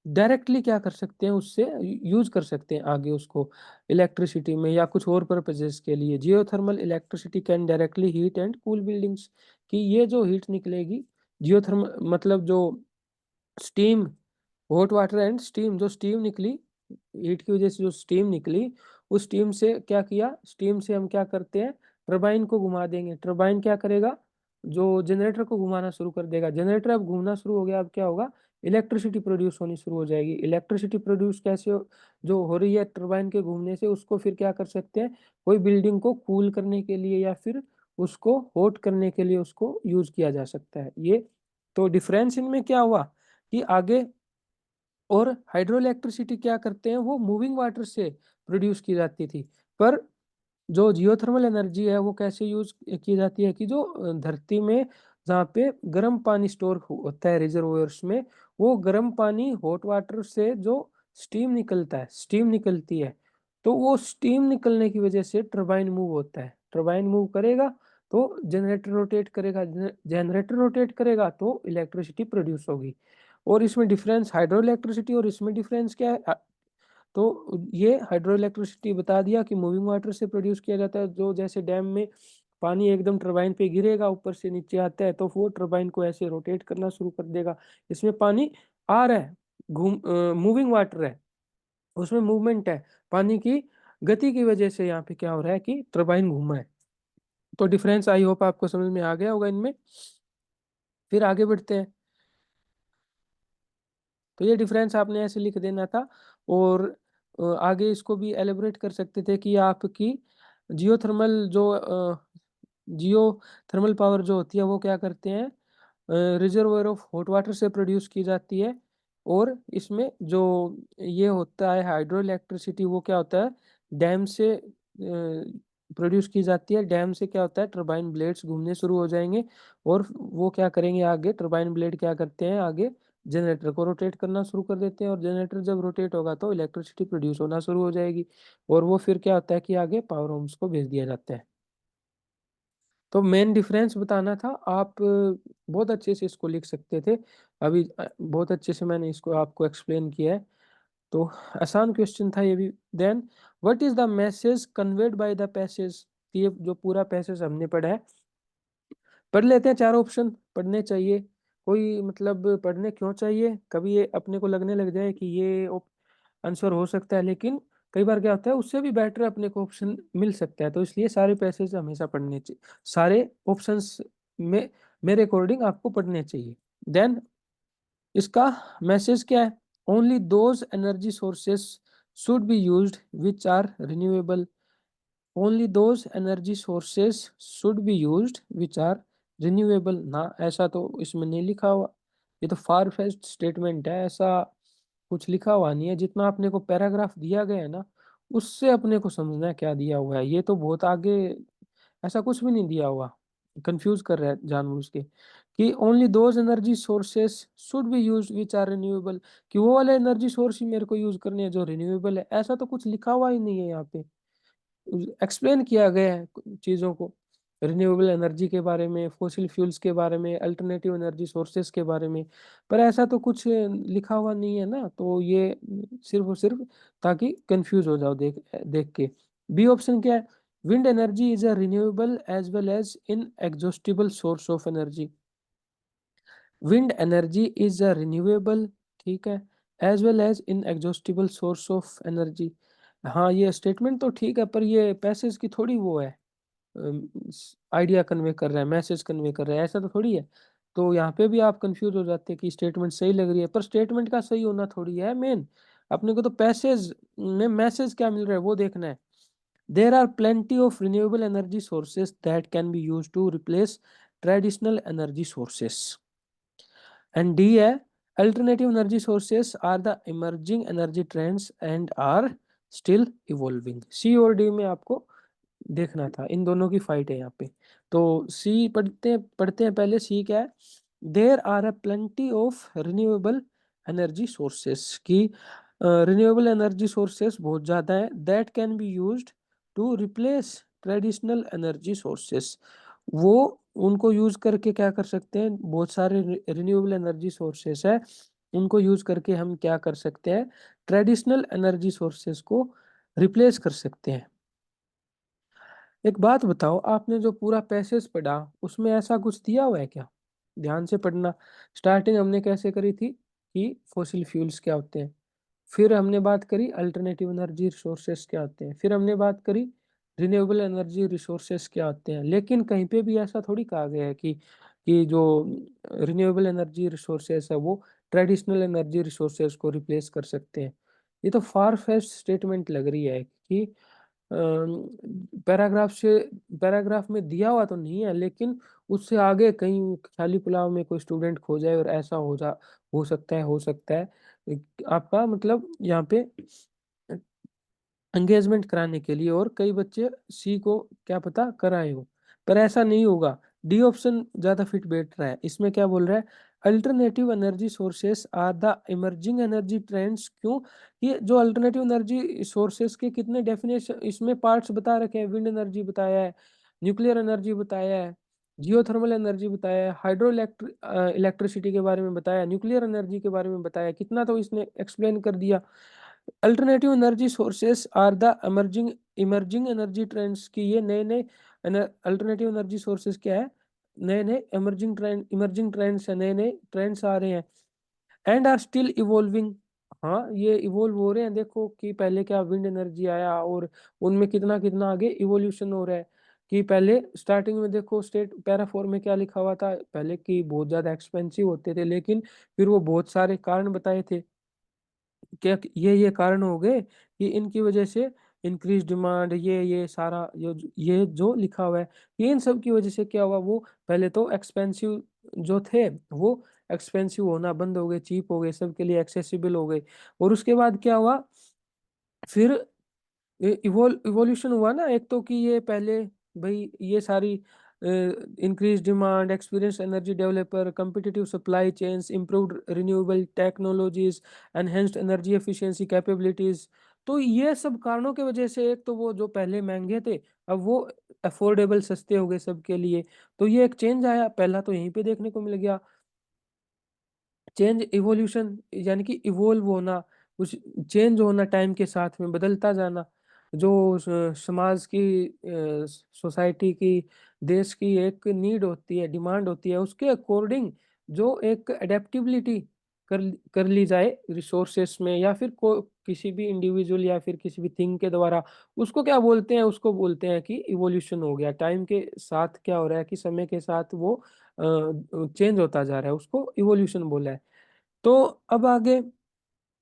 डायरेक्टली क्या कर सकते हैं, उससे यूज कर सकते हैं आगे उसको इलेक्ट्रिसिटी में या कुछ और पर्पजेस के लिए। Geothermal electricity can directly heat and cool buildings, कि ये जो हीट निकलेगी, जियोथर्मल मतलब जो steam, hot water and steam, जो स्टीम निकली हीट की वजह से, जो स्टीम निकली, उस स्टीम से क्या किया, स्टीम से हम क्या करते हैं, टरबाइन को घुमा देंगे। टरबाइन क्या करेगा, जो जनरेटर को घुमाना शुरू कर देगा। जनरेटर अब घूमना शुरू हो गया, अब क्या होगा, इलेक्ट्रिसिटी प्रोड्यूस होनी शुरू हो जाएगी। इलेक्ट्रिसिटी प्रोड्यूस कैसे जो हो रही है टरबाइन के घूमने से, उसको फिर क्या कर सकते हैं, कोई बिल्डिंग को कूल करने के लिए या फिर उसको हॉट करने के लिए उसको यूज किया जा सकता है। ये तो डिफरेंस इनमें क्या हुआ कि आगे, और हाइड्रो इलेक्ट्रिसिटी क्या करते हैं, वो मूविंग वाटर से प्रोड्यूस की जाती थी। पर जो जियोथर्मल एनर्जी है वो कैसे यूज की जाती है कि जो धरती में जहाँ पे गर्म पानी स्टोर होता है रिजर्वोयर्स में, वो गर्म पानी हॉट वाटर से जो स्टीम निकलता है, स्टीम निकलती है, तो वो स्टीम निकलने की वजह से टरबाइन मूव होता है। टरबाइन मूव करेगा तो जनरेटर रोटेट करेगा, जनरेटर रोटेट करेगा तो इलेक्ट्रिसिटी प्रोड्यूस होगी। और इसमें डिफरेंस हाइड्रो इलेक्ट्रिसिटी और इसमें डिफरेंस क्या है, तो ये हाइड्रो इलेक्ट्रिसिटी बता दिया कि मूविंग वाटर से प्रोड्यूस किया जाता है। जो जैसे डैम में पानी एकदम टरबाइन पे गिरेगा, ऊपर से नीचे आता है, तो वो टरबाइन को ऐसे रोटेट करना शुरू कर देगा। इसमें पानी आ रहा है, घूम मूविंग वाटर है, उसमें मूवमेंट है, पानी की गति की वजह से यहाँ पे क्या हो रहा है कि टरबाइन घूम रहा है। तो डिफरेंस आई होप आपको समझ में आ गया होगा इनमें। फिर आगे बढ़ते हैं। तो ये डिफरेंस आपने ऐसे लिख देना था, और आगे इसको भी एलिब्रेट कर सकते थे कि आपकी जियोथर्मल जो जियो थर्मल पावर जो होती है वो क्या करते हैं, रिजर्वायर ऑफ हॉट वाटर से प्रोड्यूस की जाती है। और इसमें जो ये होता है हाइड्रो इलेक्ट्रिसिटी, वो क्या होता है, डैम से प्रोड्यूस की जाती है। डैम से क्या होता है, टरबाइन ब्लेड्स घूमने शुरू हो जाएंगे, और वो क्या करेंगे आगे, टरबाइन ब्लेड क्या करते हैं आगे, जनरेटर को रोटेट करना शुरू कर देते हैं, और जनरेटर जब रोटेट होगा तो इलेक्ट्रिसिटी प्रोड्यूस होना शुरू हो जाएगी, और वो फिर क्या होता है कि आगे पावर होम्स को भेज दिया जाता है। तो मेन डिफरेंस बताना था, आप बहुत अच्छे से इसको लिख सकते थे। अभी बहुत अच्छे से मैंने इसको आपको एक्सप्लेन किया है, तो आसान क्वेश्चन था ये भी। Then what is the message conveyed by the passage, ये जो पूरा पैसेज हमने पढ़ा है, पढ़ लेते हैं। चार ऑप्शन पढ़ने चाहिए, कोई मतलब पढ़ने क्यों चाहिए, कभी ये अपने को लगने लग जाए कि ये आंसर हो सकता है, लेकिन कई बार क्या होता है उससे भी बेटर अपने को ऑप्शन मिल सकता है, तो इसलिए सारे पैसेज हमेशा पढ़ने चाहिए, सारे ऑप्शंस में मेरे अकॉर्डिंग आपको पढ़ने चाहिए। देन इसका मैसेज क्या है, only those energy sources should be used which are renewable. Only those energy sources should be used which are renewable, ना ऐसा तो इसमें नहीं लिखा हुआ। ये तो फार फेच्ड स्टेटमेंट है, ऐसा कुछ लिखा हुआ नहीं है। जितना अपने को पैराग्राफ दिया गया है ना, उससे अपने को समझना है क्या दिया हुआ है। ये तो बहुत आगे, ऐसा कुछ भी नहीं दिया हुआ। कंफ्यूज कर रहा है जानबूझ के कि only those energy sources should be used which are renewable, कि वो वाले एनर्जी सोर्स ही मेरे को यूज करने हैं जो रिन्यूएबल है। ऐसा तो कुछ लिखा हुआ ही नहीं है यहाँ पे। एक्सप्लेन किया गया है चीज़ों को, रिन्यूएबल एनर्जी के बारे में, फोसिल फ्यूल्स के बारे में, अल्टरनेटिव एनर्जी सोर्सेस के बारे में, पर ऐसा तो कुछ लिखा हुआ नहीं है ना। तो ये सिर्फ और सिर्फ ताकि कंफ्यूज हो जाओ देख देख के। बी ऑप्शन क्या है? Wind energy is a renewable as well as in exhaustible source of energy. Wind energy is a renewable, ठीक है, as well as in exhaustible source of energy. हाँ, ये स्टेटमेंट तो ठीक है, पर ये पैसेज की थोड़ी वो है, आइडिया कन्वे कर रहा है, मैसेज कन्वे कर रहा है, ऐसा तो थोड़ी है। तो यहाँ पे भी आप कंफ्यूज हो जाते हैं कि स्टेटमेंट सही लग रही है, पर स्टेटमेंट का सही होना थोड़ी है मेन। अपने को तो पैसेज में मैसेज क्या मिल रहा है वो देखना है। There are plenty of renewable energy sources that can be use to replace traditional energy sources. And D है, alternative energy sources are the emerging energy trends and are still evolving. C और D में आपको देखना था, इन दोनों की fight है यहाँ पे। तो सी पढ़ते हैं पहले। सी क्या है? There are a plenty of renewable energy sources, की रिन्यूएबल एनर्जी सोर्सेस बहुत ज़्यादा है, that can be used to replace traditional energy sources. वो उनको यूज करके क्या कर सकते हैं, बहुत सारे रिन्यूएबल एनर्जी सोर्सेस है, उनको यूज करके हम क्या कर सकते हैं, ट्रेडिशनल एनर्जी सोर्सेस को रिप्लेस कर सकते हैं। एक बात बताओ, आपने जो पूरा पैसेज पढ़ा उसमें ऐसा कुछ दिया हुआ है क्या? ध्यान से पढ़ना। स्टार्टिंग हमने कैसे करी थी कि फॉसिल फ्यूल्स क्या होते हैं, फिर हमने बात करी अल्टरनेटिव एनर्जी रिसोर्सेस क्या होते हैं, फिर हमने बात करी रिन्यूएबल एनर्जी रिसोर्सेस क्या होते हैं। लेकिन कहीं पे भी ऐसा थोड़ी कहा गया है कि जो रिन्यूएबल एनर्जी रिसोर्सेस है वो ट्रेडिशनल एनर्जी रिसोर्सेस को रिप्लेस कर सकते हैं। ये तो फार फेच्ड स्टेटमेंट लग रही है कि पैराग्राफ से, पैराग्राफ में दिया हुआ तो नहीं है, लेकिन उससे आगे कहीं खाली पुलाव में कोई स्टूडेंट खो जाए और ऐसा हो सकता है आपका मतलब यहाँ पे एंगेजमेंट कराने के लिए, और कई बच्चे सी को क्या पता कराए हो, पर ऐसा नहीं होगा। डी ऑप्शन ज्यादा फिट बैठ रहा है। इसमें क्या बोल रहा है? Alternative energy sources are the emerging energy trends. क्यों? ये जो अल्टरनेटिव एनर्जी सोर्सेस के कितने डेफिनेशन इसमें पार्ट्स बता रखे हैं। विंड एनर्जी बताया है, न्यूक्लियर एनर्जी बताया है, जियोथर्मल एनर्जी बताया है, हाइड्रो इलेक्ट्रिसिटी के बारे में बताया, न्यूक्लियर एनर्जी के बारे में बताया, कितना तो इसने एक्सप्लेन कर दिया। Alternative energy sources are the emerging emerging energy trends, की ये नए नए अल्टरनेटिव एनर्जी सोर्सेस क्या है, नए नए इमर्जिंग ट्रेंड्स है, नए नए ट्रेंड्स आ रहे हैं। एंड आर स्टिल इवॉल्विंग, हाँ ये इवोल्व हो रहे हैं। देखो कि पहले क्या विंड एनर्जी आया और उनमें कितना कितना आगे इवोल्यूशन हो रहा है। कि पहले स्टार्टिंग में देखो स्टेट पैराफोर में क्या लिखा हुआ था पहले, कि बहुत ज्यादा एक्सपेंसिव होते थे, लेकिन फिर वो बहुत सारे कारण बताए थे। क्या ये कारण हो गए कि इनकी वजह से इंक्रीज डिमांड, ये सारा ये जो लिखा हुआ है, ये इन सब की वजह से क्या हुआ, वो पहले तो एक्सपेंसिव जो थे वो एक्सपेंसिव होना बंद हो गए, चीप हो गए, सबके लिए एक्सेसिबल हो गए। और उसके बाद क्या हुआ, फिर इवोल्यूशन हुआ ना, एक तो कि ये पहले भाई ये सारी increase demand, experience energy developer, competitive supply chains, improved renewable technologies, enhanced energy efficiency capabilities. तो ये सब कारणों की वजह से एक तो वो जो पहले महंगे थे अब वो अफोर्डेबल सस्ते हो गए सबके लिए। तो ये एक चेंज आया, पहला तो यहीं पे देखने को मिल गया। चेंज इवोल्यूशन यानी कि इवोल्व होना, कुछ चेंज होना, टाइम के साथ में बदलता जाना। जो समाज की, सोसाइटी की, देश की एक नीड होती है, डिमांड होती है, उसके अकॉर्डिंग जो एक एडेप्टिबिलिटी कर कर ली जाए रिसोर्सेस में, या फिर किसी भी इंडिविजुअल या फिर किसी भी थिंग के द्वारा, उसको क्या बोलते हैं, उसको बोलते हैं कि इवोल्यूशन हो गया। टाइम के साथ क्या हो रहा है कि समय के साथ वो चेंज होता जा रहा है, उसको इवोल्यूशन बोला है। तो अब आगे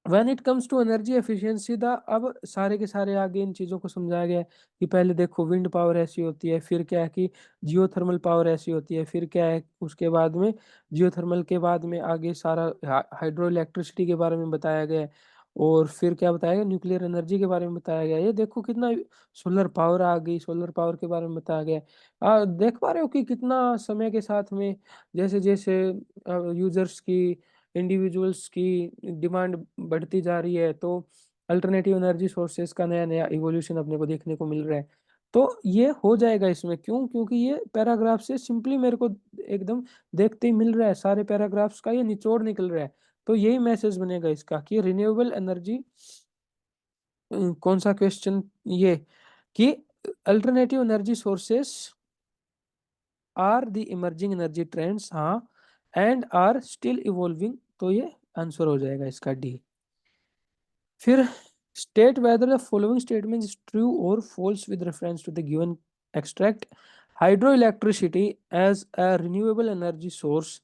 when it comes to energy efficiency the, अब सारे के सारे आगे इन चीज़ों को समझाया गया है कि पहले देखो विंड पावर ऐसी होती है, फिर क्या है कि जियोथर्मल पावर ऐसी होती है, फिर क्या है उसके बाद में जियोथर्मल के बाद में आगे सारा हाइड्रो इलेक्ट्रिसिटी के बारे में बताया गया है, और फिर क्या बताया गया, न्यूक्लियर एनर्जी के बारे में बताया गया है। ये देखो कितना, सोलर पावर आ गई, सोलर पावर के बारे में बताया गया है। देख पा रहे हो कि कितना समय के साथ में जैसे जैसे यूजर्स की, इंडिविजुअल्स की डिमांड बढ़ती जा रही है, तो अल्टरनेटिव एनर्जी सोर्सेज का नया नया इवोल्यूशन अपने को देखने को मिल रहा है। तो ये हो जाएगा इसमें, क्यों? क्योंकि ये पैराग्राफ से सिंपली मेरे को एकदम देखते ही मिल रहा है, सारे पैराग्राफ्स का ये निचोड़ निकल रहा है। तो यही मैसेज बनेगा इसका कि रिन्यूएबल एनर्जी, कौन सा क्वेश्चन ये, कि alternative energy sources are the emerging energy trends, हाँ, एंड आर स्टिल इवॉल्विंग, तो ये आंसर हो जाएगा इसका डी। फिर state whether the following statement is true और false with reference to the given extract. Hydro electricity as a renewable energy source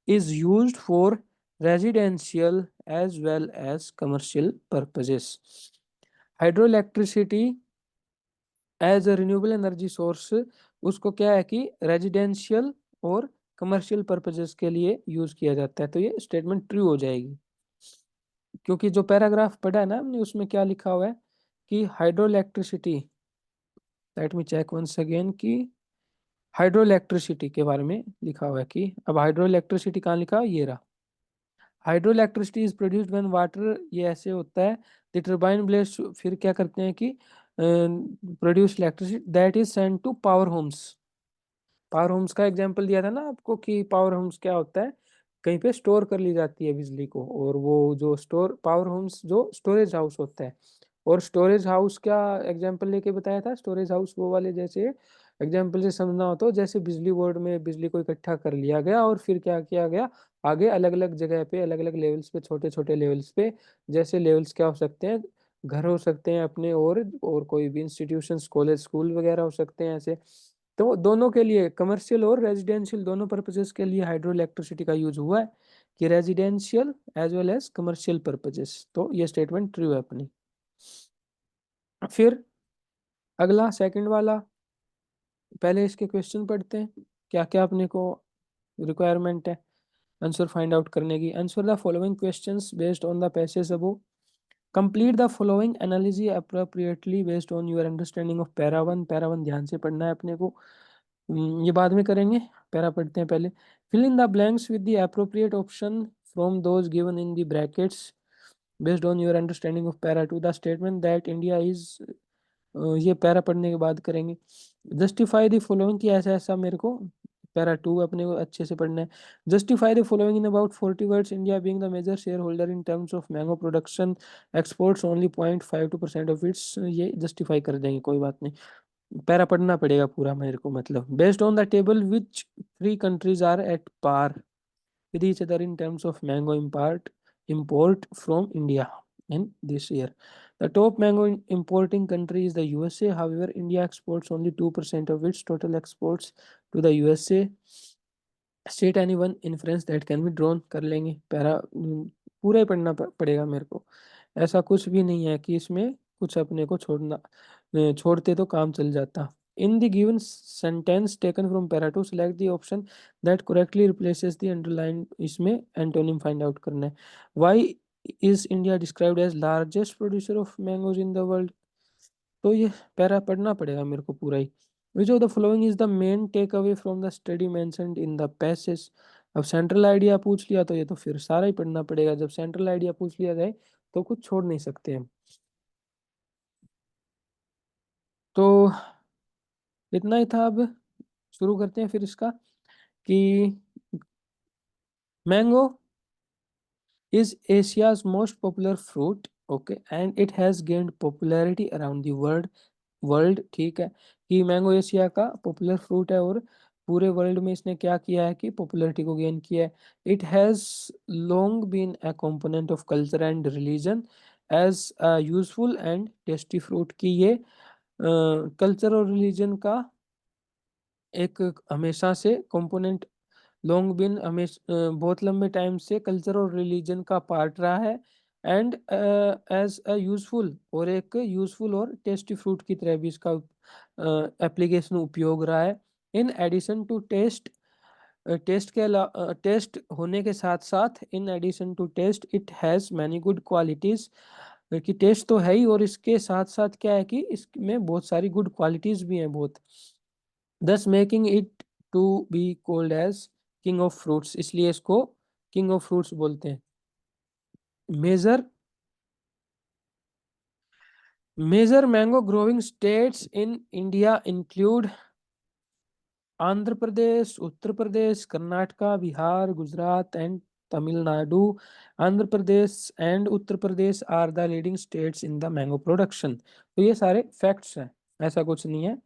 is used for residential as well as commercial purposes. Hydroelectricity as a renewable energy source, उसको क्या है कि residential और commercial purposes के लिए use किया जाता है, तो ये स्टेटमेंट ट्रू हो जाएगी। क्योंकि जो पैराग्राफ पढ़ा है ना हमने, उसमें क्या लिखा हुआ है कि hydroelectricity, let me check once again, कि हाइड्रो इलेक्ट्रिसिटी के बारे में लिखा हुआ है कि, अब हाइड्रो इलेक्ट्रिसिटी कहाँ लिखा है, ये रहा। Hydro electricity is produced when water, ये ऐसे होता है, द टरबाइन ब्लेड्स फिर क्या करते हैं कि produce electricity that is sent to power homes. Power homes का एग्जांपल दिया था ना आपको कि पावर होम्स क्या होता है, कहीं पे स्टोर कर ली जाती है बिजली को, और वो जो स्टोर, पावर होम्स जो स्टोरेज हाउस होता है। और स्टोरेज हाउस क्या एग्जांपल लेके बताया था, स्टोरेज हाउस वो वाले, जैसे एग्जांपल से समझना हो तो जैसे बिजली बोर्ड में बिजली को इकट्ठा कर लिया गया और फिर क्या किया गया, आगे अलग अलग जगह पे, अलग अलग लेवल्स पे, छोटे छोटे लेवल्स पे, जैसे लेवल्स क्या हो सकते हैं, घर हो सकते हैं अपने, और कोई भी इंस्टीट्यूशंस, कॉलेज, स्कूल वगैरह हो सकते हैं ऐसे। तो दोनों के लिए, कमर्शियल और रेजिडेंशियल दोनों पर्पजेस के लिए हाइड्रो इलेक्ट्रिसिटी का यूज हुआ है, कि residential as well as commercial purposes, तो ये स्टेटमेंट ट्रू है अपनी। फिर अगला सेकंड वाला, पहले इसके क्वेश्चन पढ़ते हैं, क्या क्या अपने को रिक्वायरमेंट है आंसर फाइंड आउट करने की। Answer the following questions based on the passage above. Complete the following analysis appropriately based on your understanding of para one. Para one ध्यान से पढ़ना है अपने को, ये बाद में करेंगे, पैरा पढ़ते हैं पहले। Fill in the blanks with the appropriate option from those given in the brackets based on your understanding of para two. The statement that India is, ये पैरा पढ़ने के बाद करेंगे। जस्टिफाई द फॉलोइंग, की ऐसा ऐसा मेरे को पैरा टू अपने को अच्छे से पढ़ना है। Justify the following in about 40 words. India being the major shareholder in terms of mango production, exports only 0.52% of its, ये जस्टिफाई कर देंगे, कोई बात नहीं, पैरा पढ़ना पड़ेगा पूरा मेरे को। मतलब based on the table which three countries are at par with each other in terms of mango import from India in this year. The top mango importing country is the USA. However, India exports only 2% of its total exports to the USA. State any one inference that can be drawn, कर लेंगे para, पूरा ही पढ़ना पड़ेगा मेरे को। ऐसा कुछ भी नहीं है कि इसमें कुछ अपने को छोड़ना, छोड़ते तो काम चल जाता। In the given sentence taken from para 2, select the option that correctly replaces the underlined, इसमें एंटोनिम फाइंड आउट करना है। Why is India described as largest producer of mangoes in the world? तो ये पैरा पढ़ना पड़ेगा मेरे को पूरा ही। Which of the following is the main take away from the study mentioned in the passage. अब सेंट्रल आइडिया पूछ लिया तो ये तो फिर सारा ही पढ़ना पड़ेगा, जब सेंट्रल आइडिया पूछ लिया जाए तो कुछ छोड़ नहीं सकते हम। तो इतना ही था, अब शुरू करते हैं फिर इसका, कि mango is Asia's most popular fruit, okay, and it has gained popularity around the world, ठीक है, कि मैंगो एशिया का पॉपुलर फ्रूट है और पूरे वर्ल्ड में इसने क्या किया है कि पॉपुलैरिटी को गेन किया है। It has long been a component of culture and religion as a useful and tasty fruit, की ये कल्चर और रिलीजन का एक हमेशा से कंपोनेंट, लॉन्ग बीन हमेशा बहुत लंबे टाइम से कल्चर और रिलीजन का पार्ट रहा है, एंड एज अ यूजफुल, और एक यूजफुल और टेस्टी फ्रूट की तरह भी इसका एप्लीकेशन उपयोग रहा है। In addition to taste, taste होने के साथ साथ, in addition to taste it has many good qualities, कि टेस्ट तो है ही और इसके साथ साथ क्या है कि इसमें बहुत सारी गुड क्वालिटीज़ भी हैं बहुत, thus making it to be called as king of fruits, इसलिए इसको किंग ऑफ फ्रूट्स बोलते हैं। Major major mango growing states in India include Andhra Pradesh, Uttar Pradesh, Karnataka, Bihar, Gujarat and Tamil Nadu. Andhra Pradesh and Uttar Pradesh are the leading states in the mango production. तो ये सारे facts हैं, ऐसा कुछ नहीं है।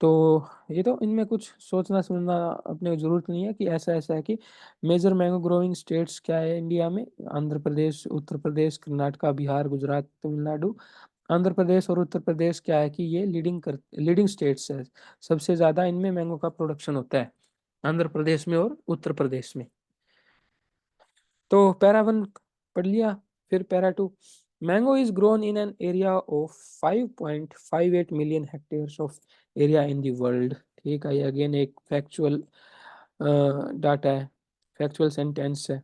तो ये तो इनमें कुछ सोचना समझना अपने को जरूरत नहीं है कि ऐसा ऐसा है कि मेजर मैंगो ग्रोइंग स्टेट्स क्या है इंडिया में, आंध्र प्रदेश, उत्तर प्रदेश, कर्नाटका, बिहार, गुजरात, तमिलनाडु। आंध्र प्रदेश और उत्तर प्रदेश क्या है कि ये लीडिंग स्टेट्स है, सबसे ज्यादा इनमें मैंगो का प्रोडक्शन होता है, आंध्र प्रदेश में और उत्तर प्रदेश में। तो पैरा वन पढ़ लिया, फिर para two. Mango is grown in an area of 5.58 million hectares of area in the world. ठीक है, ये अगेन एक फैक्चुअल डाटा है, फैक्चुअल सेंटेंस है,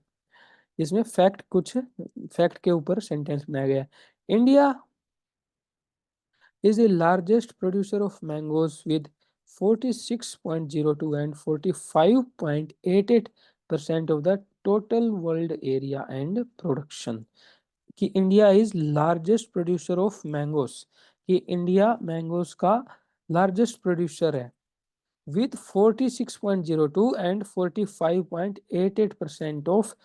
इसमें फैक्ट कुछ फैक्ट के ऊपर सेंटेंस बनाया गया है। India is the largest producer of mangoes with 46.02 and 45.88% of the total world area and production। कि India is largest producer of mangoes, कि इंडिया मैंगोस का लार्जेस्ट प्रोड्यूसर है with 46.02 and 45.88% of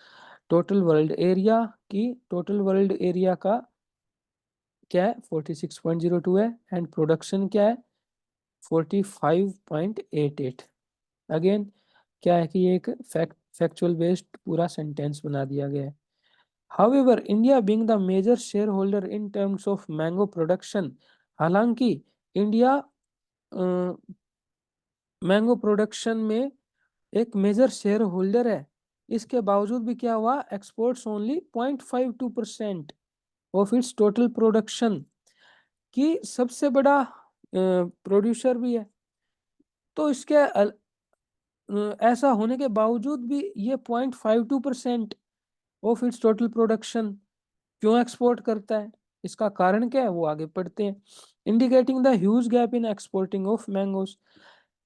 total world area, की total world area का क्या है 46.02 है, and production क्या है 45.88। अगेन क्या है कि ये एक फैक्चुअल बेस्ड पूरा सेंटेंस बना दिया गया है। However India being the major shareholder in terms of mango production, हालांकि इंडिया मैंगो प्रोडक्शन में एक मेजर शेयर होल्डर है, इसके बावजूद भी क्या हुआ, exports only 0.52% of its total production, की सबसे बड़ा प्रोड्यूसर भी है। तो इसके ऐसा होने के बावजूद भी ये 0.52% ऑफ इट्स टोटल प्रोडक्शन क्यों एक्सपोर्ट करता है, इसका कारण क्या है वो आगे पढ़ते हैं। Indicating the huge gap in exporting of mangoes,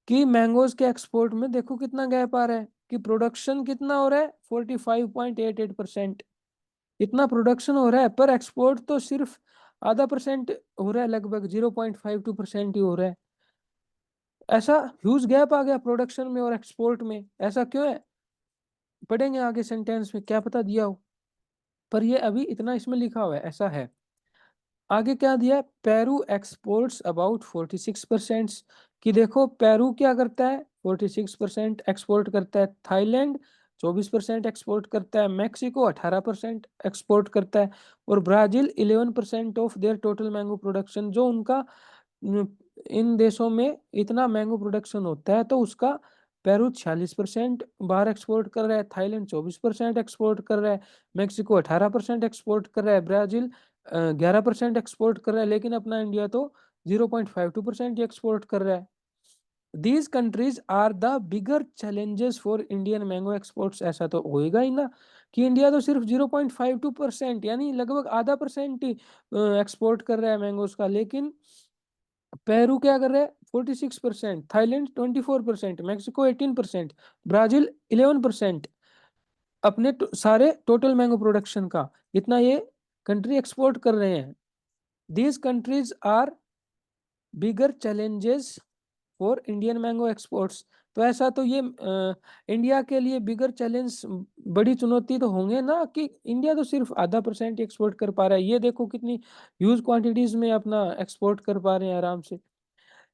कि मैंगोज के एक्सपोर्ट में देखो कितना गैप आ रहा है, कि प्रोडक्शन कितना हो रहा है 45.88%, इतना प्रोडक्शन हो रहा है पर एक्सपोर्ट तो सिर्फ आधा परसेंट हो रहा है, लगभग 0.52% ही हो रहा है। ऐसा ह्यूज गैप आ गया प्रोडक्शन में और एक्सपोर्ट में, ऐसा क्यों है, पढ़ेंगे आगे सेंटेंस में, क्या पता दिया हो, पर ये अभी इतना इसमें लिखा हुआ है ऐसा है। आगे क्या दिया है, पेरू एक्सपोर्ट्स अबाउट 46%, कि देखो पेरू क्या करता है 46% एक्सपोर्ट करता है, थाईलैंड 24% एक्सपोर्ट करता है, मैक्सिको 18% एक्सपोर्ट करता है, और Brazil 11% of their total mango production, जो उनका इन देशों में इतना मैंगो प्रोडक्शन होता है तो उसका पेरू 46% बाहर एक्सपोर्ट कर रहा है, थाईलैंड 24% एक्सपोर्ट कर रहा है, मैक्सिको 18% एक्सपोर्ट कर रहा है, ब्राजील 11% एक्सपोर्ट कर रहा है, लेकिन अपना इंडिया तो 0.52% एक्सपोर्ट कर रहा है। These countries are the bigger challenges for Indian mango exports, ऐसा तो होएगा ही ना कि इंडिया तो सिर्फ 0.52% यानी लगभग आधा परसेंट ही एक्सपोर्ट कर रहा है मैंगोस का, लेकिन पेरू क्या कर रहा है 46%, थाईलैंड 24%, मैक्सिको 18%, ब्राजील 11% अपने सारे टोटल मैंगो प्रोडक्शन का, इतना ये कंट्री एक्सपोर्ट कर रहे हैं। These countries are bigger challenges for Indian mango exports, तो ऐसा तो ये इंडिया के लिए बिगर चैलेंज, बड़ी चुनौती तो होंगे ना, कि इंडिया तो सिर्फ आधा परसेंट एक्सपोर्ट कर पा रहा है, ये देखो कितनी ह्यूज क्वांटिटीज में अपना एक्सपोर्ट कर पा रहे हैं आराम से।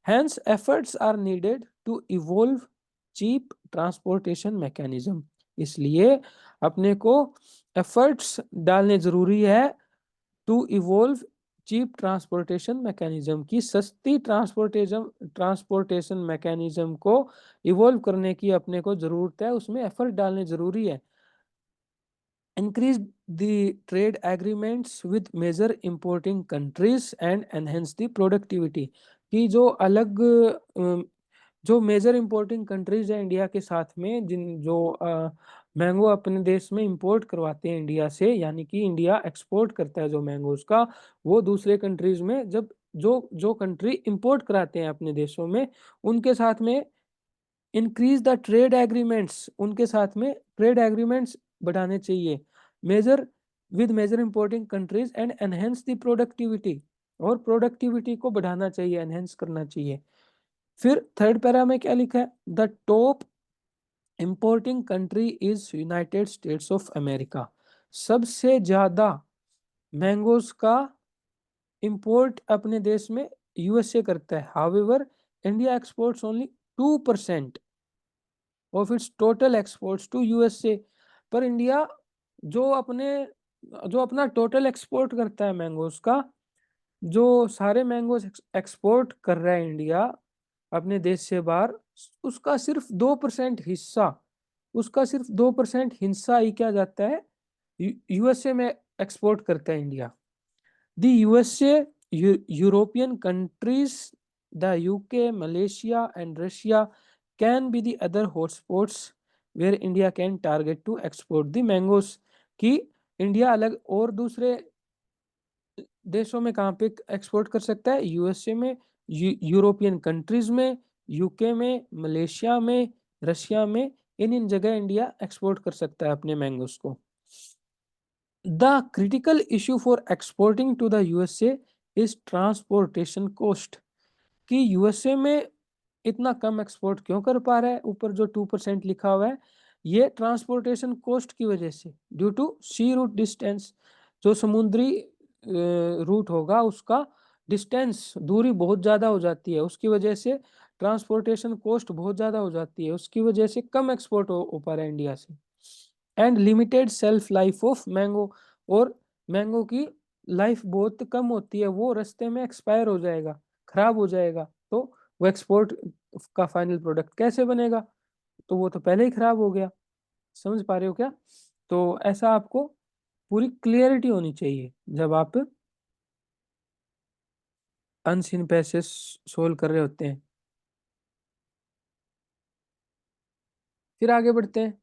Hence, efforts are needed to evolve cheap transportation mechanism। इसलिए अपने को एफर्ट्स डालने जरूरी है to evolve cheap transportation mechanism, की सस्ती ट्रांसपोर्टेशन मैकेनिज्म को इवोल्व करने की अपने को जरूरत है, उसमें एफर्ट डालने जरूरी है। increase the trade agreements with major importing countries and enhance the productivity। कि जो अलग जो मेजर इंपोर्टिंग कंट्रीज है इंडिया के साथ में, जिन जो मैंगो अपने देश में इंपोर्ट करवाते हैं इंडिया से, यानी कि इंडिया एक्सपोर्ट करता है जो मैंगोज का, वो दूसरे कंट्रीज में जब जो जो कंट्री इंपोर्ट कराते हैं अपने देशों में, उनके साथ में इंक्रीज द ट्रेड एग्रीमेंट्स, उनके साथ में ट्रेड एग्रीमेंट्स बढ़ाने चाहिए major with major importing countries and enhance the productivity, और प्रोडक्टिविटी को बढ़ाना चाहिए, एनहेंस करना चाहिए। फिर थर्ड पैरा में क्या लिखा है, the top importing country is United states of America. सबसे ज्यादा मैंगोज का इंपोर्ट अपने देश में यूएसए करता है। However India exports only 2% of its total exports to USA. पर इंडिया जो अपने जो अपना टोटल एक्सपोर्ट करता है मैंगोज का, जो सारे मैंगोज एक्सपोर्ट कर रहा है इंडिया अपने देश से बाहर, उसका सिर्फ 2% हिस्सा, उसका सिर्फ 2% हिस्सा ही क्या जाता है, यूएसए में एक्सपोर्ट करता है India. The USA, European countries, the UK, Malaysia and Russia can be the other hotspots where India can target to export the mangoes. कि इंडिया अलग और दूसरे देशों में कहाँ पे एक्सपोर्ट कर सकता है, यूएसए में, यूरोपियन कंट्रीज में, यूके में, मलेशिया में, रशिया में, इन जगह इंडिया एक्सपोर्ट कर सकता है अपने मैंगोस को। The critical issue for exporting to the USA is transportation cost. कि यूएसए में इतना कम एक्सपोर्ट क्यों कर पा रहा है, ऊपर जो 2% लिखा हुआ है, ये ट्रांसपोर्टेशन कॉस्ट की वजह से, due to sea route distance, जो समुद्री रूट होगा उसका डिस्टेंस, दूरी बहुत ज़्यादा हो जाती है, उसकी वजह से ट्रांसपोर्टेशन कॉस्ट बहुत ज़्यादा हो जाती है, उसकी वजह से कम एक्सपोर्ट हो पा रहा है इंडिया से। And limited self life of mango, और मैंगो की लाइफ बहुत कम होती है, वो रास्ते में एक्सपायर हो जाएगा, खराब हो जाएगा, तो वो एक्सपोर्ट का फाइनल प्रोडक्ट कैसे बनेगा, तो वो तो पहले ही खराब हो गया। समझ पा रहे हो क्या? तो ऐसा आपको पूरी क्लियरिटी होनी चाहिए जब आप अनसीन पैसेज सोल्व कर रहे होते हैं। फिर आगे बढ़ते हैं।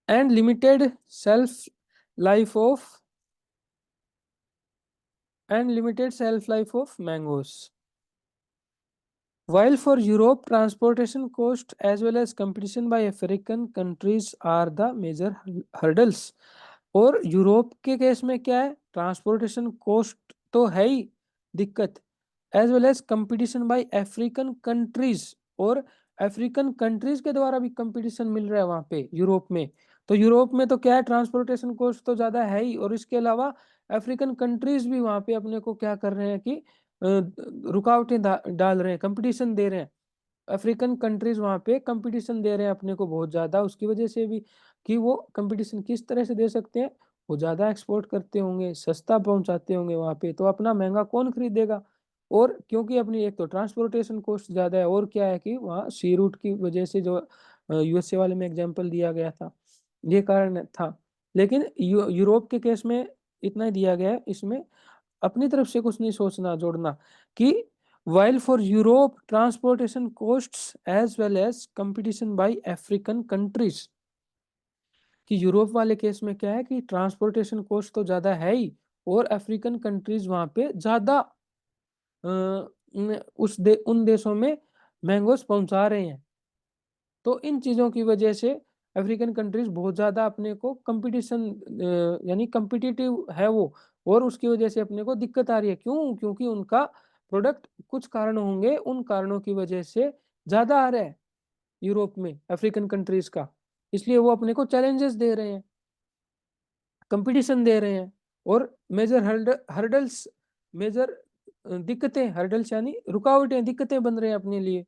And limited self life of mangoes. While for Europe, transportation cost as well as competition by African countries are the major hurdles। और यूरोप के केस में क्या है, ट्रांसपोर्टेशन कॉस्ट तो है ही दिक्कत, as well as competition by African countries, और अफ्रीकन कंट्रीज के द्वारा भी कंपटीशन मिल रहा है वहाँ पे यूरोप में। तो यूरोप में तो क्या है, ट्रांसपोर्टेशन कॉस्ट तो ज़्यादा है ही, और इसके अलावा अफ्रीकन कंट्रीज भी वहाँ पे अपने को क्या कर रहे हैं कि रुकावटें डाल रहे हैं, कंपटीशन दे रहे हैं। अफ्रीकन कंट्रीज वहाँ पे कंपटीशन दे रहे हैं अपने को बहुत ज़्यादा, उसकी वजह से भी कि वो कंपटीशन किस तरह से दे सकते हैं, वो ज़्यादा एक्सपोर्ट करते होंगे, सस्ता पहुंचाते होंगे वहाँ पे, तो अपना महंगा कौन खरीदेगा। और क्योंकि अपनी एक तो ट्रांसपोर्टेशन कॉस्ट ज़्यादा है, और क्या है कि वहाँ सी रूट की वजह से, जो यूएसए वाले में एग्जाम्पल दिया गया था, ये कारण था। लेकिन यूरोप के केस में इतना ही दिया गया है, इसमें अपनी तरफ से कुछ नहीं सोचना जोड़ना, कि while for Europe transportation costs as well as competition by African countries। कि यूरोप वाले केस में क्या है कि ट्रांसपोर्टेशन कॉस्ट तो ज़्यादा है ही, और अफ्रीकन कंट्रीज वहाँ पे ज़्यादा उन देशों में मैंगोस पहुंचा रहे हैं। तो इन चीज़ों की वजह से अफ्रीकन कंट्रीज बहुत ज़्यादा अपने को कंपटीशन, यानी कंपिटिटिव है वो, और उसकी वजह से अपने को दिक्कत आ रही है। क्यों? क्योंकि उनका प्रोडक्ट कुछ कारण होंगे, उन कारणों की वजह से ज़्यादा आ रहा है यूरोप में अफ्रीकन कंट्रीज का, इसलिए वो अपने को चैलेंजेस दे रहे हैं, कंपटीशन दे रहे हैं, और मेजर हर्डल्स, मेजर दिक्कतें, हर्डल्स यानी रुकावटें, दिक्कतें बन रहे हैं अपने लिए।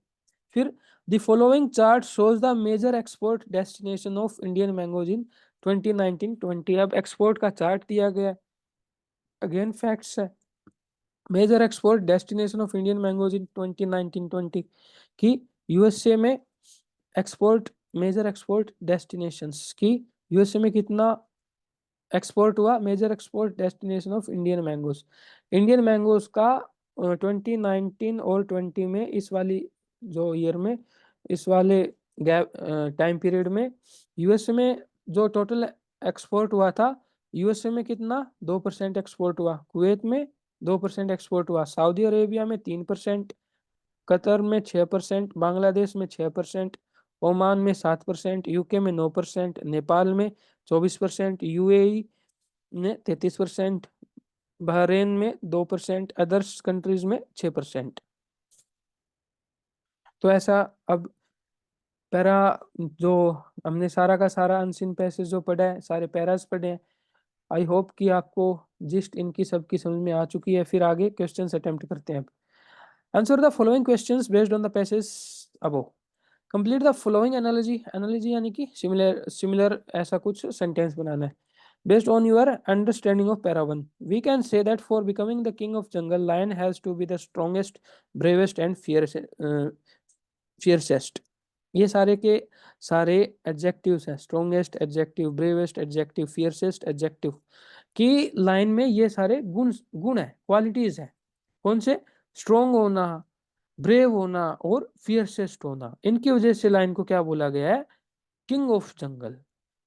फिर the following chart shows the major export destination of Indian mangoes in 2019-20। अब एक्सपोर्ट का चार्ट दिया गया, अगेन फैक्ट्स है। Major export destination of Indian mangoes in 2019-20 की यूएसए में एक्सपोर्ट मेजर एक्सपोर्ट डेस्टिनेशंस की यूएसए में कितना एक्सपोर्ट हुआ, major export destination of Indian mangoes का 2019 और 20 में, इस वाली जो ईयर में, इस वाले गैप टाइम पीरियड में यूएसए में जो टोटल एक्सपोर्ट हुआ था, यूएसए में कितना 2% एक्सपोर्ट हुआ, कुवैत में 2% एक्सपोर्ट हुआ, सऊदी अरेबिया में 3%, कतर में 6%, बांग्लादेश में 6%, ओमान में 7%, यूके में 9%, नेपाल में 24%, यूएई में 33%, बहरेन में 2%, अदर्स कंट्रीज में 6%। तो ऐसा अब पैरा जो हमने सारा का सारा अनसीन पैसेज जो पढ़ा है, सारे पैराज पढ़े हैं। आई होप कि आपको जिस्ट इनकी सबकी समझ में आ चुकी है। फिर आगे क्वेश्चन अटेम्प्ट करते हैं। Answer the following questions based on the passage above. Complete the following analogy, analogy यानी कि सिमिलर सिमिलर ऐसा कुछ सेंटेंस बनाना है। Based on your understanding of para 1, we can say that for becoming the king of jungle, lion has to be the strongest, bravest and fiercest. ये सारे के सारे adjectives हैं। Strongest adjective, bravest adjective, fiercest adjective की line में ये सारे गुण गुण है, क्वालिटीज है। कौन से? स्ट्रॉन्ग होना, ब्रेव होना और फियरसेस्ट होना। इनकी वजह से लाइन को क्या बोला गया है? King of jungle.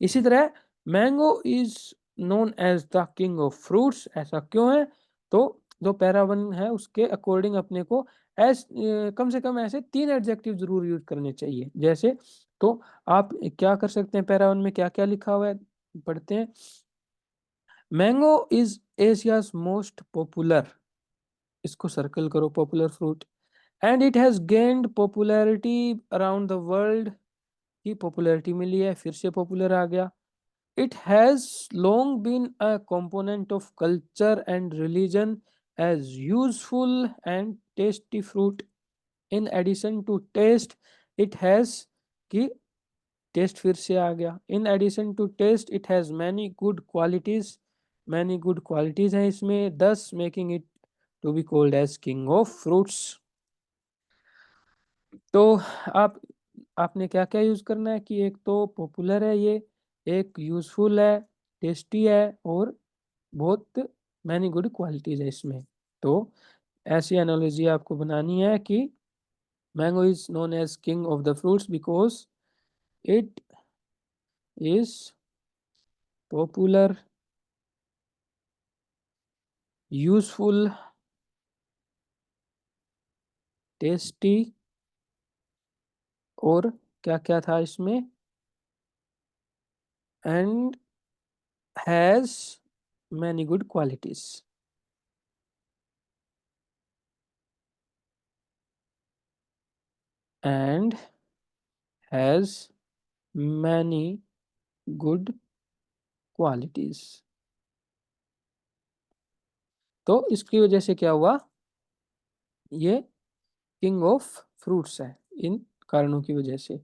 इसी तरह mango is known as the king of fruits. ऐसा क्यों है? तो जो पैरा 1 है उसके अकॉर्डिंग अपने को कम से कम ऐसे 3 एडजेक्टिव जरूर यूज करने चाहिए। जैसे तो आप क्या कर सकते हैं, पैरा 1 में क्या क्या लिखा हुआ है पढ़ते हैं। Mango is Asia's most popular, इसको सर्कल करो, popular fruit, and it has gained popularity around the world. की पॉपुलैरिटी मिली है, फिर से पॉपुलर आ गया। It has long been a component of culture and religion as useful and tasty fruit. In addition to taste, it has कि taste फिर से आ गया। In addition to taste, it has many good qualities. Many good qualities हैं इसमें, thus making it to be called as king of fruits. तो आपने क्या क्या यूज करना है कि एक तो पॉपुलर है ये, एक यूजफुल है, टेस्टी है और बहुत मैनी गुड क्वालिटीज है इसमें। तो ऐसी एनालॉजी आपको बनानी है कि mango is known as king of the fruits because it is popular, useful, tasty और क्या क्या था इसमें, and has many good qualities. And has many good qualities. तो इसकी वजह से क्या हुआ, ये किंग ऑफ फ्रूट्स है इन कारणों की वजह से।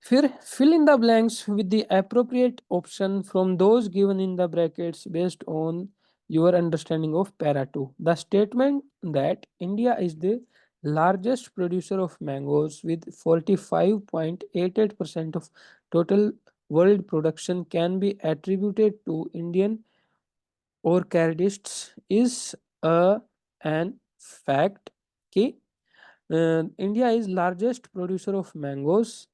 फिर fill in the blanks with the appropriate option from those given in the brackets based on your understanding of para 2. The statement that India is the largest producer of mangoes with 45.88% of total world production can be attributed to Indian orchardists is an fact कि India is largest producer of mangoes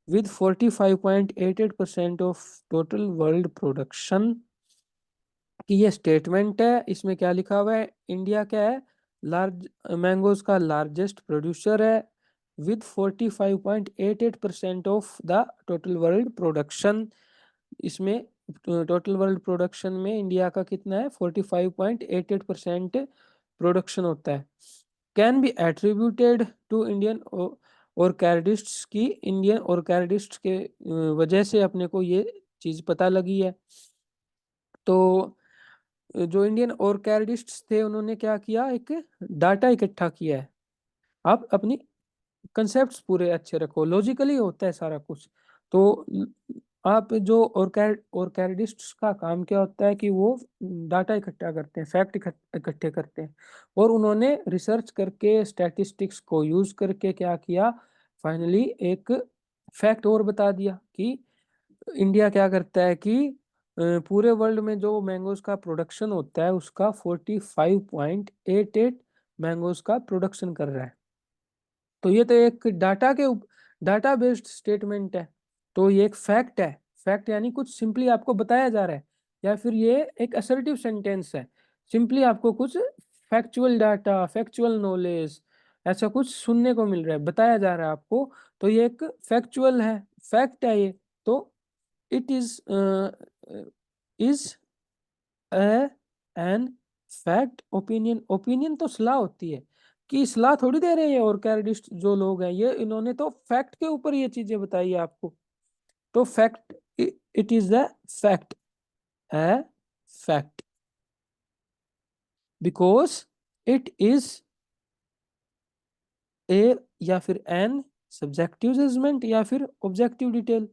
with 45.88% of total world production की ये statement है। इसमें क्या लिखा हुआ है? India क्या है? लार्ज मैंगोज का लार्जेस्ट प्रोड्यूसर है with 45.88% of the total world production. इसमें टोटल वर्ल्ड प्रोडक्शन में इंडिया का कितना है? 45.88% प्रोडक्शन होता है। Can be attributed to Indian orchardists की, इंडियन ऑर्कैडिस्ट के वजह से अपने को ये चीज पता लगी है। तो जो इंडियन ऑर्कैडिस्ट्स थे उन्होंने क्या किया, एक डाटा इकट्ठा किया है। आप अपनी कंसेप्ट्स पूरे अच्छे रखो, लॉजिकली होता है सारा कुछ। तो आप जो ऑर्कैडिस्ट्स का काम क्या होता है कि वो डाटा इकट्ठा करते हैं, फैक्ट इकट्ठे करते हैं। और उन्होंने रिसर्च करके, स्टैटिस्टिक्स को यूज करके क्या किया, फाइनली एक फैक्ट और बता दिया कि इंडिया क्या करता है कि पूरे वर्ल्ड में जो मैंगोज का प्रोडक्शन होता है उसका 45.88 मैंगोज का प्रोडक्शन कर रहा है। तो ये तो एक डाटा बेस्ड स्टेटमेंट है, तो ये एक फैक्ट है। फैक्ट यानी कुछ सिंपली आपको बताया जा रहा है, या फिर ये एक असर्टिव सेंटेंस है, सिंपली आपको कुछ फैक्चुअल डाटा, फैक्चुअल नॉलेज ऐसा कुछ सुनने को मिल रहा है, बताया जा रहा है आपको। तो ये एक फैक्चुअल है, फैक्ट है ये। तो it is an fact. Opinion, opinion तो सलाह होती है, कि सलाह थोड़ी दे रहे हैं और कैरेडिस्ट जो लोग हैं, ये इन्होंने तो फैक्ट के ऊपर ये चीजें बताई है आपको। तो fact, it is the fact, है fact, because it is a या फिर एन सब्जेक्टिव जजमेंट या फिर ऑब्जेक्टिव डिटेल।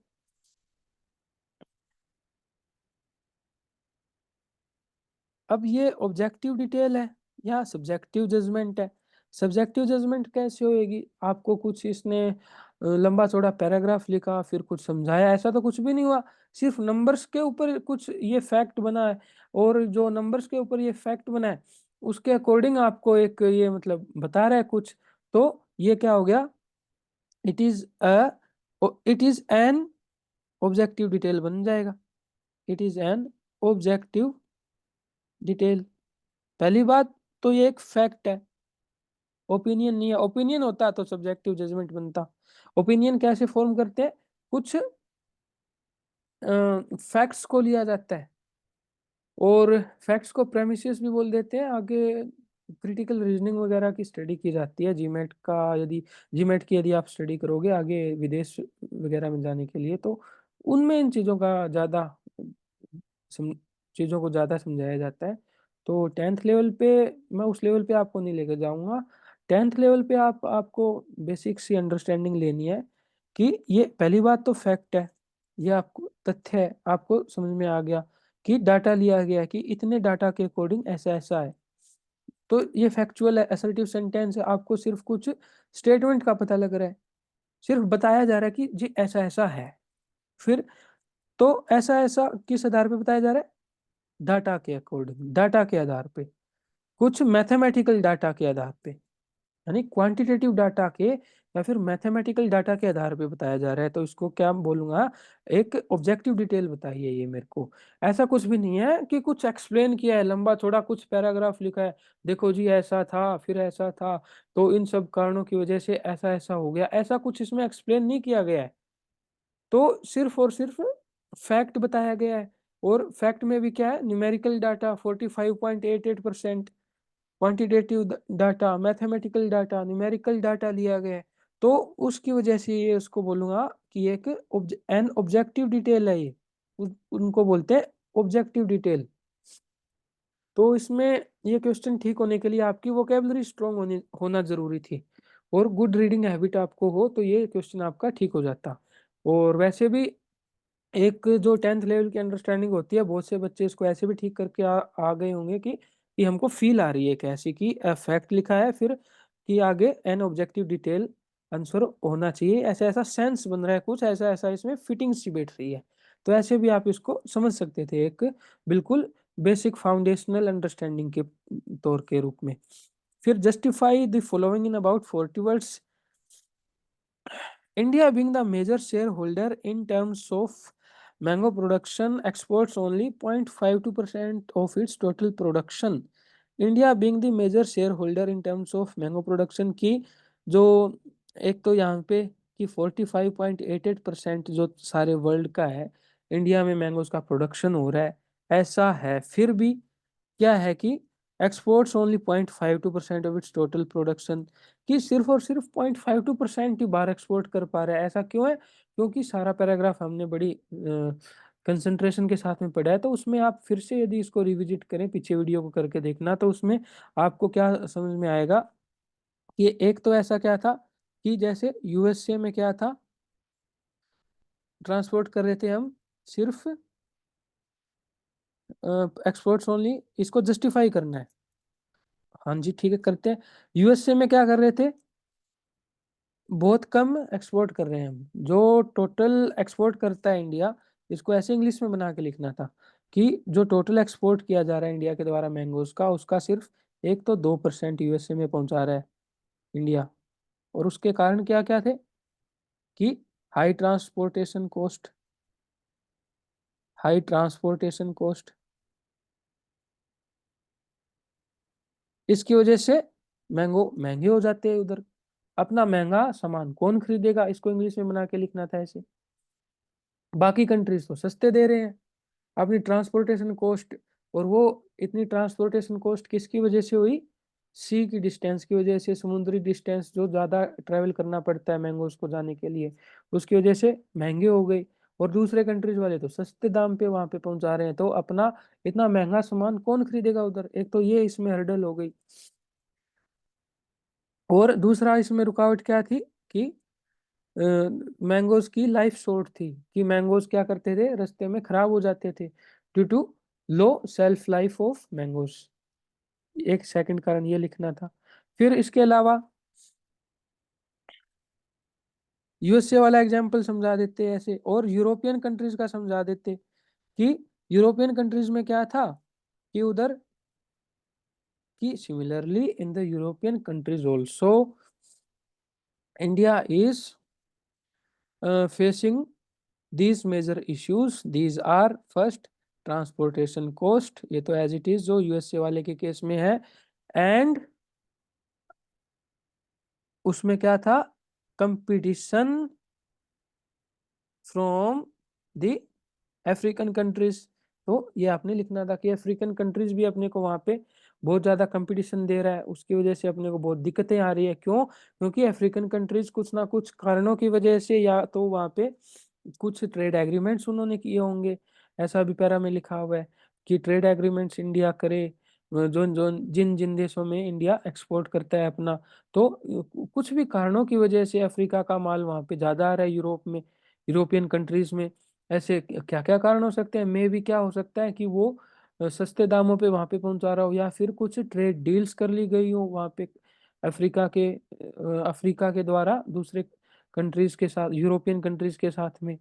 अब ये ऑब्जेक्टिव डिटेल है या सब्जेक्टिव जजमेंट है। सब्जेक्टिव जजमेंट कैसे होएगी? आपको कुछ इसने लंबा चौड़ा पैराग्राफ लिखा, फिर कुछ समझाया, ऐसा तो कुछ भी नहीं हुआ। सिर्फ नंबर्स के ऊपर कुछ ये फैक्ट बना है, और जो नंबर्स के ऊपर ये फैक्ट बना है उसके अकॉर्डिंग आपको एक ये मतलब बता रहा है कुछ। तो ये क्या हो गया? It is it is an objective detail बन जाएगा। It is an objective detail. पहली बात तो ये एक फैक्ट है, ओपिनियन नहीं है। ओपिनियन होता तो सब्जेक्टिव जजमेंट बनता। ओपिनियन कैसे फॉर्म करते हैं? कुछ फैक्ट्स को लिया जाता है, और फैक्ट्स को प्रेमिसेस भी बोल देते हैं। आगे क्रिटिकल रीजनिंग वगैरह की स्टडी की जाती है, जीमेट का यदि जीमेट की यदि आप स्टडी करोगे आगे विदेश वगैरह में जाने के लिए, तो उनमें इन चीज़ों का ज़्यादा सम, चीज़ों को ज़्यादा समझाया जाता है। तो टेंथ लेवल पे मैं उस लेवल पे आपको नहीं लेकर जाऊंगा। टेंथ लेवल पे आपको बेसिक सी अंडरस्टैंडिंग लेनी है कि ये पहली बात तो फैक्ट है, ये आपको तथ्य है, आपको समझ में आ गया कि डाटा लिया गया है कि इतने डाटा के अकॉर्डिंग ऐसा ऐसा है। तो ये फैक्चुअल है, असर्टिव सेंटेंस है, आपको सिर्फ कुछ स्टेटमेंट का पता लग रहा है, सिर्फ बताया जा रहा है कि जी ऐसा ऐसा है। फिर तो ऐसा ऐसा किस आधार पे बताया जा रहा है? डाटा के अकॉर्डिंग, डाटा के आधार पे, कुछ मैथमेटिकल डाटा के आधार पे, यानी क्वांटिटेटिव डाटा के या फिर मैथमेटिकल डाटा के आधार पे बताया जा रहा है। तो इसको क्या बोलूंगा? एक ऑब्जेक्टिव डिटेल बताइए ये मेरे को। ऐसा कुछ भी नहीं है कि कुछ एक्सप्लेन किया है लंबा चौड़ा, कुछ पैराग्राफ लिखा है, देखो जी ऐसा था फिर ऐसा था, तो इन सब कारणों की वजह से ऐसा ऐसा हो गया, ऐसा कुछ इसमें एक्सप्लेन नहीं किया गया है। तो सिर्फ और सिर्फ फैक्ट बताया गया है। और फैक्ट में भी क्या है? Numerical data 45.88%, quantitative data, mathematical data, numerical data लिया गया है। तो उसकी वजह से ये उसको बोलूंगा कि एक एन ऑब्जेक्टिव डिटेल है ये, उनको बोलते हैं ऑब्जेक्टिव डिटेल। तो इसमें ये क्वेश्चन ठीक होने के लिए आपकी वोकेबलरी स्ट्रांग होना जरूरी थी, और गुड रीडिंग हैबिट आपको हो तो ये क्वेश्चन आपका ठीक हो जाता। और वैसे भी एक जो टेंथ लेवल की अंडरस्टैंडिंग होती है, बहुत से बच्चे इसको ऐसे भी ठीक करके आ गए होंगे कि हमको फील आ रही है कैसी कि फैक्ट लिखा है, फिर कि आगे एन ऑब्जेक्टिव डिटेल आंसर होना चाहिए, ऐसा ऐसा सेंस बन रहा है, कुछ ऐसा ऐसा इसमें फिटिंग सी बैठ रही है। तो ऐसे भी आप इसको समझ सकते थे, एक बिल्कुल बेसिक फाउंडेशनल अंडरस्टैंडिंग के तौर के रूप में। फिर justify the following in about 40 words. India being the major shareholder in terms of mango production, exports only 0.52% of its total production. India being the major shareholder in terms of mango production की, जो एक तो यहाँ पे कि 45.88% जो सारे world का है, इंडिया में मैंगोज का प्रोडक्शन हो रहा है, ऐसा है। फिर भी क्या है कि exports only 0.52% of its total production, कि सिर्फ और सिर्फ 0.52% ही बाहर एक्सपोर्ट कर पा रहा है। ऐसा क्यों है? क्योंकि सारा पैराग्राफ हमने बड़ी कंसंट्रेशन के साथ में पढ़ा है, तो उसमें आप फिर से यदि इसको रिविजिट करें, पीछे वीडियो को करके देखना, तो उसमें आपको क्या समझ में आएगा कि एक तो ऐसा क्या था कि जैसे यूएसए में क्या था, ट्रांसपोर्ट कर रहे थे हम सिर्फ एक्सपोर्ट्स ओनली, इसको जस्टिफाई करना है। हाँ जी ठीक है, करते हैं। यूएसए में क्या कर रहे थे? बहुत कम एक्सपोर्ट कर रहे हैं हम। जो टोटल एक्सपोर्ट करता है इंडिया, इसको ऐसे इंग्लिश में बना के लिखना था कि जो टोटल एक्सपोर्ट किया जा रहा है इंडिया के द्वारा मैंगोज का, उसका सिर्फ 1 तो 2% यूएसए में पहुंचा रहा है इंडिया। और उसके कारण क्या क्या थे कि high transportation cost, high transportation cost, इसकी वजह से मैंगो महंगे हो जाते हैं उधर। अपना महंगा सामान कौन खरीदेगा, इसको इंग्लिश में बना के लिखना था ऐसे। बाकी कंट्रीज तो सस्ते दे रहे हैं अपनी ट्रांसपोर्टेशन कॉस्ट। और वो इतनी ट्रांसपोर्टेशन कॉस्ट किसकी वजह से हुई? सी की डिस्टेंस की वजह से, समुद्री डिस्टेंस जो ज़्यादा ट्रैवल करना पड़ता है मैंगोज को जाने के लिए, उसकी वजह से महंगे हो गई। और दूसरे कंट्रीज वाले तो सस्ते दाम पे वहां पे पहुंचा रहे हैं, तो अपना इतना महंगा सामान कौन खरीदेगा उधर? एक तो ये इसमें हर्डल हो गई। और दूसरा इसमें रुकावट क्या थी कि मैंगोज की लाइफ शॉर्ट थी, कि मैंगोज क्या करते थे, रास्ते में खराब हो जाते थे due to low shelf life of mangoes. एक सेकंड कारण ये लिखना था। फिर इसके अलावा यूएसए वाला एग्जांपल समझा देते ऐसे, और यूरोपियन कंट्रीज का समझा देते कि यूरोपियन कंट्रीज में क्या था कि उधर की similarly in the European countries also India is facing these major issues. These are first transportation cost, ये तो एज इट इज जो यूएसए वाले के केस में है। एंड उसमें क्या था? Competition from the African countries. तो ये आपने लिखना था कि अफ्रीकन कंट्रीज भी अपने को वहां पे बहुत ज्यादा कंपटीशन दे रहा है, उसकी वजह से अपने को बहुत दिक्कतें आ रही है। क्यों? क्योंकि अफ्रीकन कंट्रीज कुछ ना कुछ कारणों की वजह से, या तो वहां पे कुछ ट्रेड एग्रीमेंट्स उन्होंने किए होंगे, ऐसा भी पैरा में लिखा हुआ है कि ट्रेड एग्रीमेंट्स इंडिया करे जो जो जिन जिन देशों में इंडिया एक्सपोर्ट करता है अपना। तो कुछ भी कारणों की वजह से अफ्रीका का माल वहां पे ज्यादा आ रहा है यूरोप में, यूरोपियन कंट्रीज में। ऐसे क्या क्या कारण हो सकते हैं? मे भी क्या हो सकता है कि वो सस्ते दामों पे वहां पे पहुंचा रहा हो, या फिर कुछ ट्रेड डील्स कर ली गई हो वहां पे अफ्रीका के द्वारा दूसरे कंट्रीज के साथ, यूरोपियन कंट्रीज के साथ में।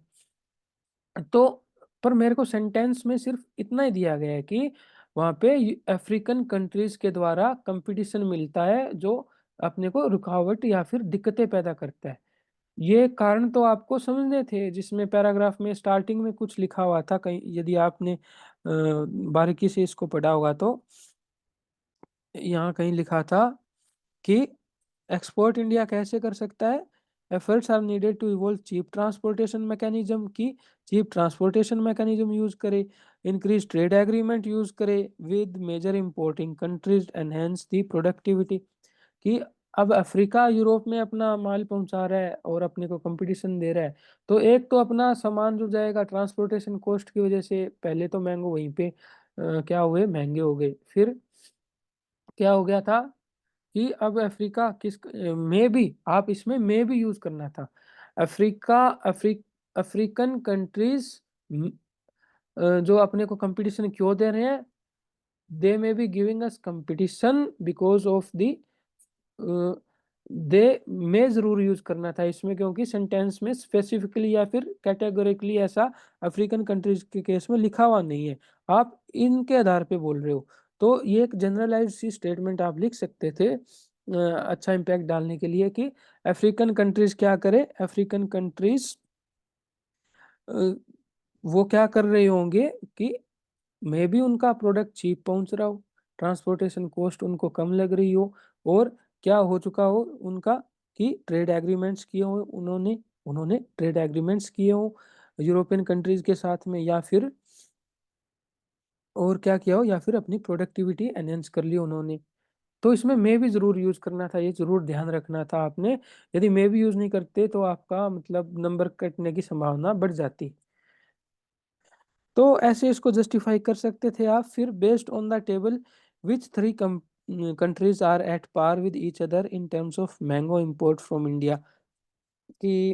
तो पर मेरे को सेंटेंस में सिर्फ इतना ही दिया गया है कि वहां पे अफ्रीकन कंट्रीज के द्वारा कंपटीशन मिलता है जो अपने को रुकावट या फिर दिक्कतें पैदा करता है। ये कारण तो आपको समझने थे, जिसमें पैराग्राफ में स्टार्टिंग में कुछ लिखा हुआ था कहीं, यदि आपने बारीकी से इसको पढ़ा होगा तो यहाँ कहीं लिखा था कि एक्सपोर्ट इंडिया कैसे कर सकता है? Efforts are needed to evolve cheap transportation mechanism, की चीप ट्रांसपोर्टेशन मैकेनिज्म यूज करे, इंक्रीज ट्रेड एग्रीमेंट यूज करे with major importing countries, enhance the productivity. कि अब अफ्रीका यूरोप में अपना माल पहुंचा रहा है और अपने को कंपटीशन दे रहा है, तो एक तो अपना सामान जो जाएगा ट्रांसपोर्टेशन कॉस्ट की वजह से, पहले तो मैंगो वहीं पे क्या हुए, महंगे हो गए। फिर क्या हो गया था कि अब अफ्रीका किस में भी, आप इसमें में भी यूज करना था। अफ्रीका अफ्रीकन कंट्रीज जो अपने को कंपटीशन क्यों दे रहे हैं? They may be giving us competition because of the, they may जरूर यूज करना था इसमें, क्योंकि सेंटेंस में स्पेसिफिकली या फिर कैटेगोरिकली ऐसा अफ्रीकन कंट्रीज के केस में लिखा हुआ नहीं है, आप इनके आधार पे बोल रहे हो। तो ये एक जनरलाइज सी स्टेटमेंट आप लिख सकते थे अच्छा इम्पैक्ट डालने के लिए कि अफ्रीकन कंट्रीज क्या करे, अफ्रीकन कंट्रीज वो क्या कर रहे होंगे कि मे भी उनका प्रोडक्ट चीप पहुंच रहा हो, ट्रांसपोर्टेशन कॉस्ट उनको कम लग रही हो, और क्या हो चुका हो उनका कि ट्रेड एग्रीमेंट्स किए हो उन्होंने, उन्होंने ट्रेड एग्रीमेंट्स किए हो यूरोपियन कंट्रीज के साथ में, या फिर और क्या किया हो, या फिर अपनी प्रोडक्टिविटी एनहेंस कर ली उन्होंने। तो इसमें मे भी जरूर यूज करना था, ये जरूर ध्यान रखना था आपने। यदि मे भी यूज नहीं करते तो आपका मतलब नंबर कटने की संभावना बढ़ जाती। तो ऐसे इसको जस्टिफाई कर सकते थे आप। फिर based on the table which three countries are at par with each other in terms of mango import from India, कि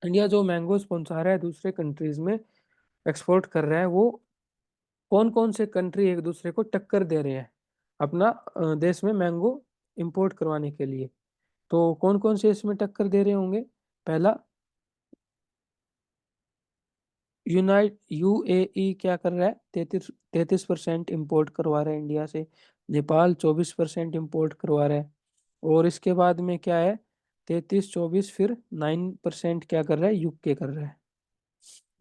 इंडिया जो मैंगोज पहुंचा रहा है दूसरे कंट्रीज में, एक्सपोर्ट कर रहा है, वो कौन कौन से कंट्री एक दूसरे को टक्कर दे रहे हैं अपना देश में मैंगो इंपोर्ट करवाने के लिए। तो कौन कौन से इसमें टक्कर दे रहे होंगे? पहला, यूएई क्या कर रहा है? 33% इम्पोर्ट करवा रहा है इंडिया से। नेपाल 24% इम्पोर्ट करवा रहा है। और इसके बाद में क्या है? 33, 24, फिर 9% क्या कर रहा है? यूके कर रहा है।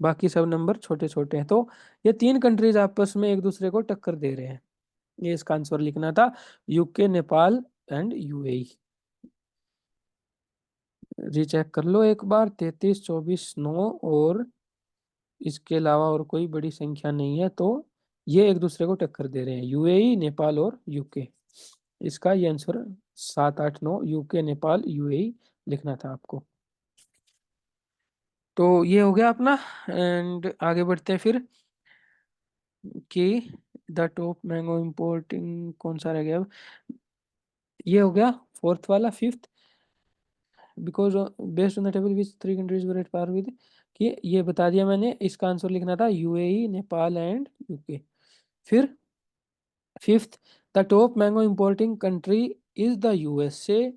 बाकी सब नंबर छोटे छोटे हैं। तो ये तीन कंट्रीज आपस में एक दूसरे को टक्कर दे रहे हैं। ये इसका आंसर लिखना था, UK, Nepal and UAE. Recheck कर लो एक बार, 33, 24, 9 और इसके अलावा और कोई बड़ी संख्या नहीं है। तो ये एक दूसरे को टक्कर दे रहे हैं, यूएई, नेपाल और यूके। इसका ये आंसर 7, 8, 9, यूके, नेपाल, यूएई लिखना था आपको। तो ये हो गया अपना। एंड आगे बढ़ते हैं फिर कि द टॉप मैंगो इम्पोर्टिंग कौन सा रह गया अब? ये हो गया फोर्थ वाला, fifth, because based on the table which three countries were at par with, कि ये बता दिया मैंने। इसका आंसर लिखना था यूएई, नेपाल एंड यूके। फिर fifth, the top mango importing country is the USA.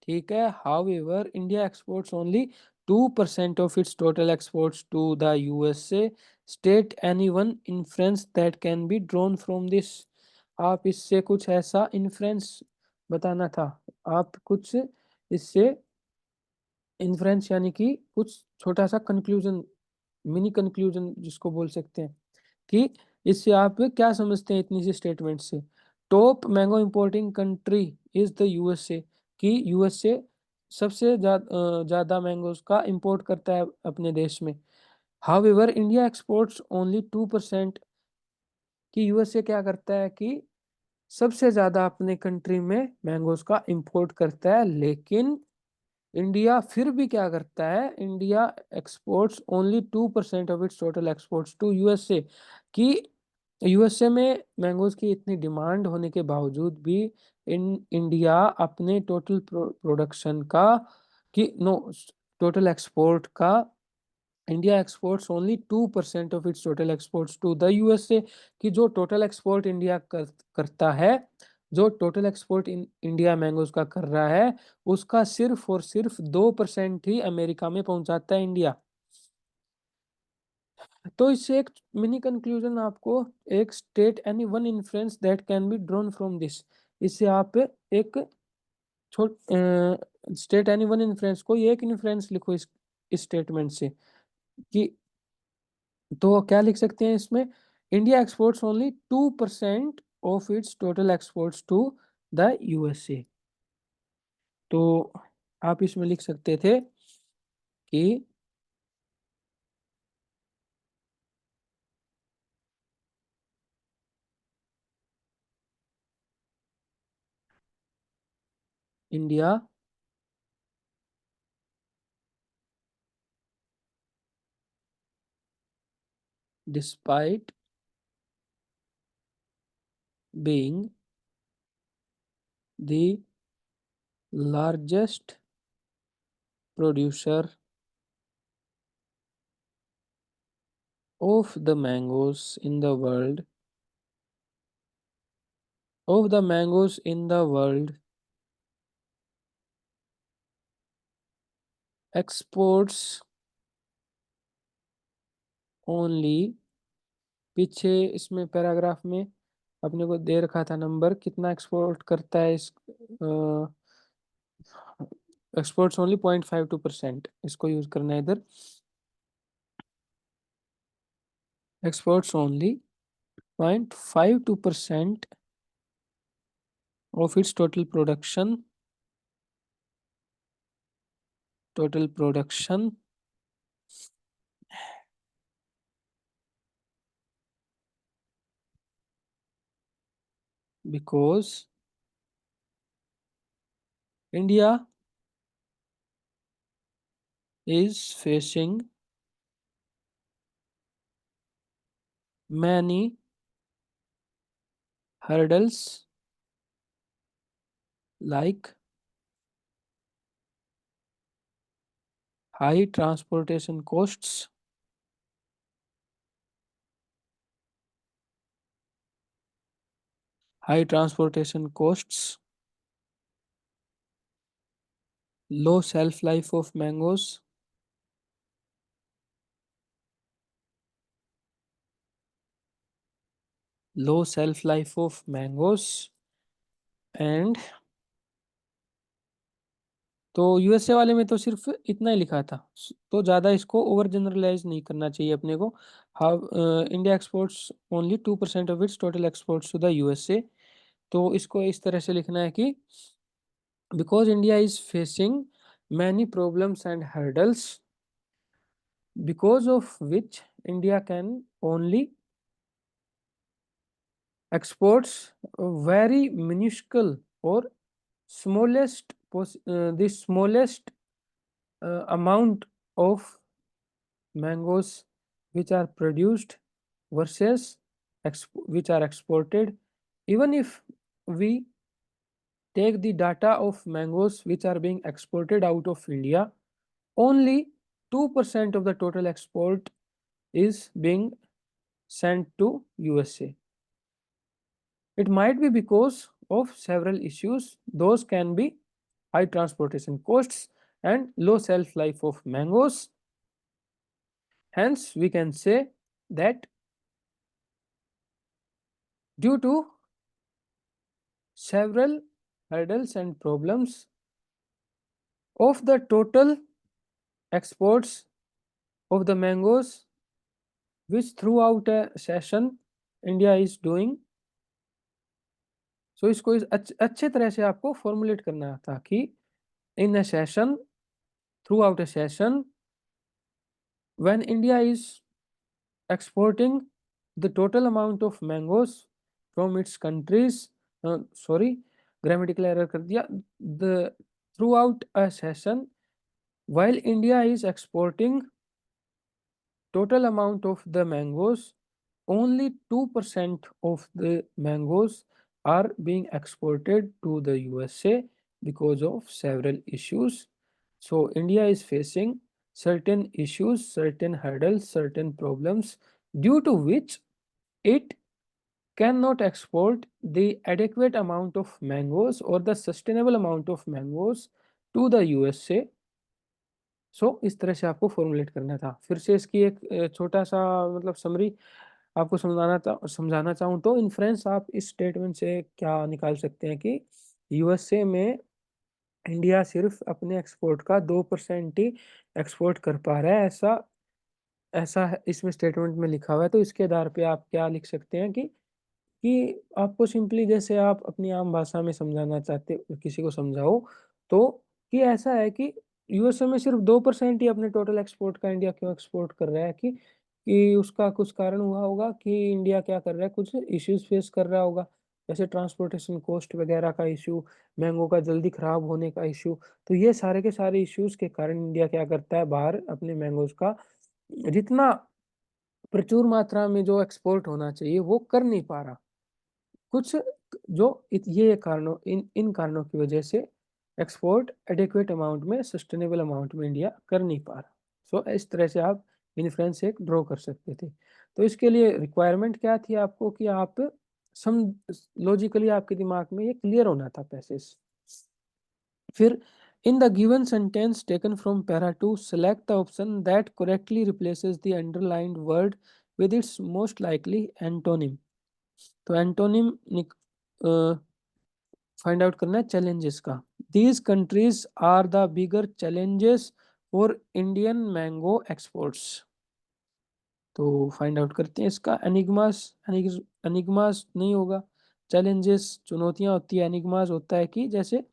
ठीक है, however India exports only 2% of its total exports to the USA. State any one inference that can be drawn from this. आप इससे कुछ ऐसा inference बताना था। आप कुछ इससे इन्फ्रेंस यानी कि कुछ छोटा सा कंक्लूजन, मिनी कंक्लूजन जिसको बोल सकते हैं, कि इससे आप क्या समझते हैं इतनी सी स्टेटमेंट से। Top mango importing country is the USA, कि यूएसए सबसे ज्यादा मैंगोज का इंपोर्ट करता है अपने देश में। हाउएवर इंडिया एक्सपोर्ट्स ओनली 2%, कि यूएसए क्या करता है कि सबसे ज्यादा अपने कंट्री में मैंगोज का इंपोर्ट करता है, लेकिन इंडिया फिर भी क्या करता है? India exports only 2% of its total exports to USA, कि यूएसए में मैंगोज की इतनी डिमांड होने के बावजूद भी इंडिया अपने टोटल प्रोडक्शन का, कि नो, टोटल एक्सपोर्ट का, India exports only 2% of its total exports to the USA, कि जो टोटल एक्सपोर्ट इंडिया करता है, जो टोटल एक्सपोर्ट इंडिया मैंगोज का कर रहा है, उसका सिर्फ और सिर्फ 2% ही अमेरिका में पहुंचाता है इंडिया। तो इससे एक मिनी कंक्लूजन आपको, एक state any one influence that can be drawn from this, इससे आप एक छोट स्टेट एनी वन इन्फ्लुएंस को एक इन्फ्लुएंस लिखो इस स्टेटमेंट से, कि तो क्या लिख सकते हैं इसमें? India exports only 2% of its total exports to the USA. तो आप इसमें लिख सकते थे कि India despite being the largest producer of the mangoes in the world, of the mangoes in the world, exports only, पीछे इसमें पैराग्राफ में अपने को दे रखा था नंबर, कितना एक्सपोर्ट करता है इस, एक्सपोर्ट्स ओनली 0.52%, इसको यूज करना है इधर। Exports only 0.52% of its total production because India is facing many hurdles like high transportation costs, high transportation costs, low shelf life of mangoes, low shelf life of mangoes, and तो USA वाले में तो सिर्फ इतना ही लिखा था, तो ज़्यादा इसको ओवर जनरलाइज नहीं करना चाहिए अपने को। How India exports only 2% of its total exports to the USA, तो इसको इस तरह से लिखना है कि because India is facing many problems and hurdles because of which India can only exports a very minuscule or the smallest amount of mangoes which are produced versus which are exported. Even if we take the data of mangoes which are being exported out of India, only 2% of the total export is being sent to USA. It might be because of several issues. Those can be high transportation costs and low shelf life of mangoes. Hence, we can say that due to several hurdles and problems of the total exports of the mangoes which throughout a session India is doing. So इसको अच्छे तरह से आपको formulate करना था कि in a session, throughout a session, when India is exporting the total amount of mangoes from its countries, sorry, grammatical error कर दिया, the throughout a session, while India is exporting total amount of the mangoes, only 2% of the mangoes are being exported to the USA because of several issues. So India is facing certain issues, certain hurdles, certain problems, due to which it cannot export the adequate amount of mangoes or the sustainable amount of mangoes to the USA. सो इस तरह से आपको formulate करना था। फिर से इसकी एक छोटा सा मतलब समरी आपको समझाना चाहूँ तो इन्फ्रेंस आप इस स्टेटमेंट से क्या निकाल सकते हैं कि यूएसए में इंडिया सिर्फ अपने एक्सपोर्ट का 2% ही एक्सपोर्ट कर पा रहा है, ऐसा ऐसा इसमें स्टेटमेंट में लिखा हुआ है। तो इसके आधार पे आप क्या लिख सकते हैं कि आपको सिंपली जैसे आप अपनी आम भाषा में समझाना चाहते हो, किसी को समझाओ तो कि ऐसा है कि यूएसए में सिर्फ 2% ही अपने टोटल एक्सपोर्ट का इंडिया क्यों एक्सपोर्ट कर रहा है कि उसका कुछ कारण हुआ होगा कि इंडिया क्या कर रहा है, कुछ इश्यूज फेस कर रहा होगा, जैसे ट्रांसपोर्टेशन कॉस्ट वगैरह का इशू, मैंगो का जल्दी खराब होने का इशू। तो ये सारे के सारे इश्यूज के कारण इंडिया क्या करता है, बाहर अपने मैंगोज का जितना प्रचुर मात्रा में जो एक्सपोर्ट होना चाहिए वो कर नहीं पा रहा। कुछ जो ये कारणों इन कारणों की वजह से एक्सपोर्ट एडिक्वेट अमाउंट में, सस्टेनेबल अमाउंट में इंडिया कर नहीं पा रहा। सो इस तरह से आप इन्फ्रेंस एक ड्रॉ कर सकते थे। तो इसके लिए रिक्वायरमेंट क्या थी आपको कि आप सम लॉजिकली आपके दिमाग में ये क्लियर होना था पैसेज। फिर in the given sentence taken from para 2, select the option that correctly replaces the underlined word with its most likely antonym। तो एंटोनिम फाइंड आउट करना है चैलेंजेस का। These countries are the bigger challenges for Indian mango exports. तो find out करते हैं इसका। Enigmas, enigmas नहीं होगा, चैलेंजेस चुनौतियां होती है, एनिग्मास होता है कि जैसे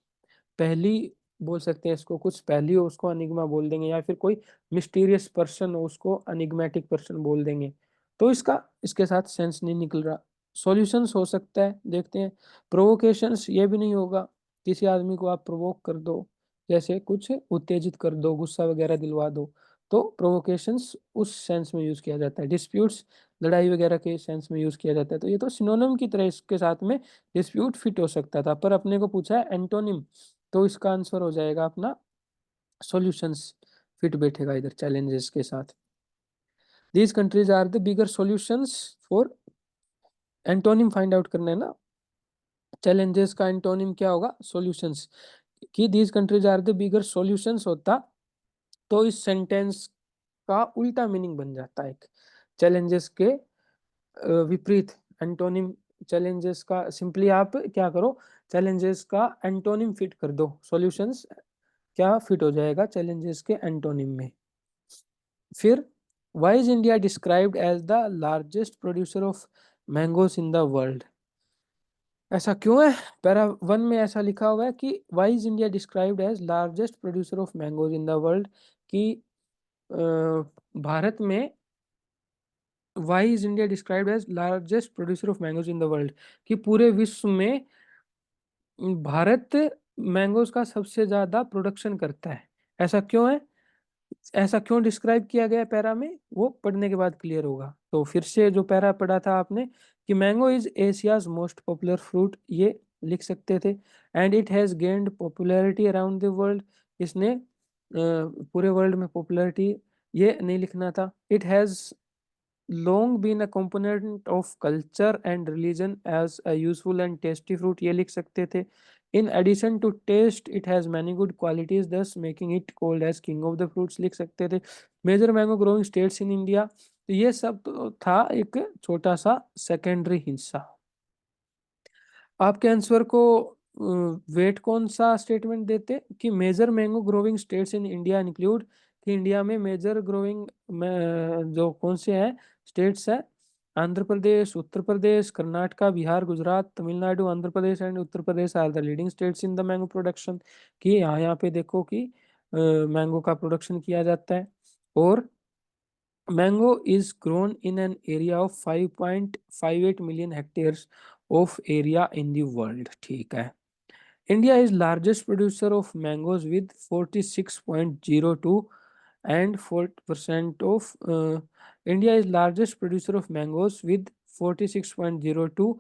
पहली बोल सकते हैं इसको, कुछ पहली हो उसको अनिग्मा बोल देंगे, या फिर कोई मिस्टीरियस पर्सन हो उसको अनिग्मेटिक पर्सन बोल देंगे। तो इसका इसके साथ सेंस नहीं निकल रहा। सॉल्यूशंस हो सकता है, देखते हैं। प्रोवोकेशंस ये भी नहीं होगा, किसी आदमी को आप प्रोवोक कर दो, जैसे कुछ उत्तेजित कर दो, गुस्सा वगैरह दिलवा दो, तो प्रोवोकेशंस उस सेंस में यूज किया जाता है। डिस्प्यूट्स लड़ाई वगैरह के सेंस में यूज किया जाता है। तो ये तो सिनोनिम की तरह इसके साथ में डिस्प्यूट फिट हो सकता था, पर अपने को पूछा है एंटोनिम, तो इसका आंसर हो जाएगा अपना सॉल्यूशंस, फिट बैठेगा इधर चैलेंजेस के साथ। These countries are the bigger solutions for, antonym find out करना है ना, चैलेंजेस का एंटोनिम क्या होगा, सॉल्यूशंस। कि these countries are the bigger solutions होता तो इस सेंटेंस का उल्टा मीनिंग बन जाता है। चैलेंजेस के विपरीत एंटोनिम, चैलेंजेस का सिंपली आप क्या करो, चैलेंजेस का एंटोनिम फिट कर दो, सॉल्यूशंस क्या फिट हो जाएगा चैलेंजेस के एंटोनिम में। फिर why is India described as the largest producer of mangoes in the world, ऐसा क्यों है? पैरा 1 में ऐसा लिखा हुआ है कि why is India described as largest producer of mangoes in the world, कि भारत में why is India described as largest producer of mangoes in the world, कि पूरे विश्व में भारत मैंगोज का सबसे ज्यादा प्रोडक्शन करता है। ऐसा क्यों है, ऐसा क्यों डिस्क्राइब किया गया पैरा में, वो पढ़ने के बाद क्लियर होगा। तो फिर से जो पैरा पढ़ा था आपने कि mango is Asia's most popular fruit, ये लिख सकते थे। And it has gained popularity around the world, इसने पूरे वर्ल्ड में पॉपुलैरिटी, ये नहीं लिखना था। It has long been a component of culture and religion as a useful and tasty fruit, ये लिख सकते थे। In addition to taste, it has many good qualities, thus making it called as king of the fruits, लिख सकते थे। Major mango growing states in India, तो ये सब तो था एक छोटा सा सेकेंडरी हिस्सा। आपके आंसर को वेट कौन सा स्टेटमेंट देते कि major mango growing states in India include, कि इंडिया में मेजर ग्रोविंग जो कौन से हैं स्टेट्स है, Andhra Pradesh, Uttar Pradesh, Karnataka, Bihar, Gujarat, Tamil Nadu, Andhra Pradesh and Uttar Pradesh are the leading states in the mango production, कि यहाँ पे देखो कि मैंगो का प्रोडक्शन किया जाता है। और mango is grown in an area of 5.58 million hectares of area in the world, ठीक है। India is largest producer of mangoes with 46.02 and 4% of India is largest producer of mangoes with 46.02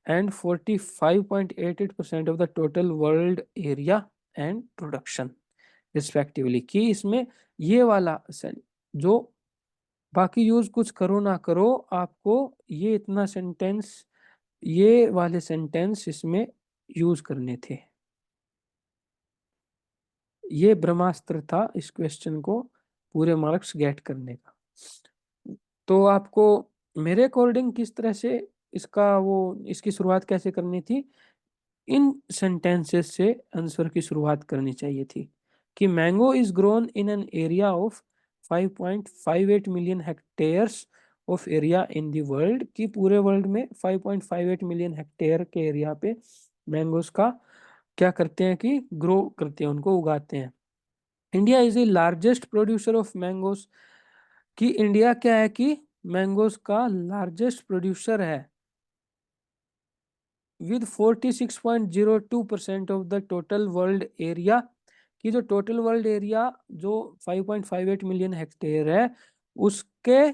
and 45.88% of the total world area and production respectively, कि इसमें ये वाला जो बाकी use कुछ करो ना करो, आपको ये इतना सेंटेंस, ये वाले सेंटेंस इसमें यूज करने थे। ये ब्रह्मास्त्र था इस क्वेश्चन को पूरे मार्क्स गेट करने का। तो आपको मेरे अकॉर्डिंग किस तरह से इसका वो इसकी शुरुआत कैसे करनी थी, इन सेंटेंसेस से आंसर की शुरुआत करनी चाहिए थी कि mango is grown in an area of 5.58 million hectares of area in the world, कि पूरे वर्ल्ड में 5.58 मिलियन हेक्टेयर के एरिया पे मैंगोस का क्या करते हैं कि ग्रो करते हैं, उनको उगाते हैं। India is the largest producer of mangoes, कि इंडिया क्या है कि मैंगोस का लार्जेस्ट प्रोड्यूसर है with 46.02% of the total world area, कि जो टोटल वर्ल्ड एरिया जो 5.58 मिलियन हेक्टेयर है उसके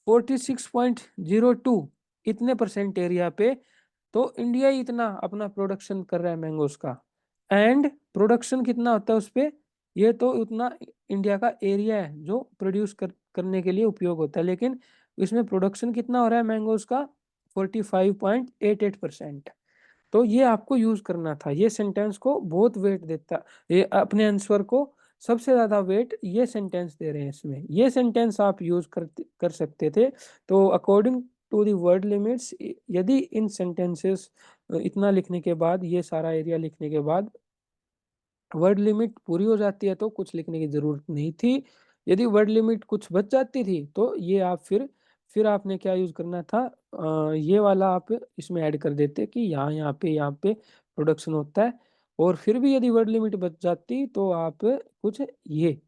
46.02 इतने परसेंट एरिया पे तो इंडिया ही इतना अपना प्रोडक्शन कर रहा है मैंगोस का। एंड प्रोडक्शन कितना होता है उस पे, ये तो उतना इंडिया का एरिया है जो प्रोड्यूस करने के लिए उपयोग होता है, लेकिन इसमें प्रोडक्शन कितना हो रहा है मैंगोस का 45.88%। तो ये आपको यूज करना था, ये सेंटेंस को बहुत वेट देता, ये अपने आंसर को सबसे ज्यादा वेट ये सेंटेंस दे रहे हैं इसमें, ये सेंटेंस आप यूज कर सकते थे। तो according to the word limits, यदि इन सेंटेंसेस इतना लिखने के बाद, ये सारा एरिया लिखने के बाद वर्ड लिमिट पूरी हो जाती है तो कुछ लिखने की जरूरत नहीं थी। यदि वर्ड लिमिट कुछ बच जाती थी तो ये आप फिर आपने क्या यूज करना था, ये वाला आप इसमें ऐड कर देते कि यहाँ पे प्रोडक्शन होता है। और फिर भी यदि वर्ड लिमिट बच जाती तो आप कुछ ये,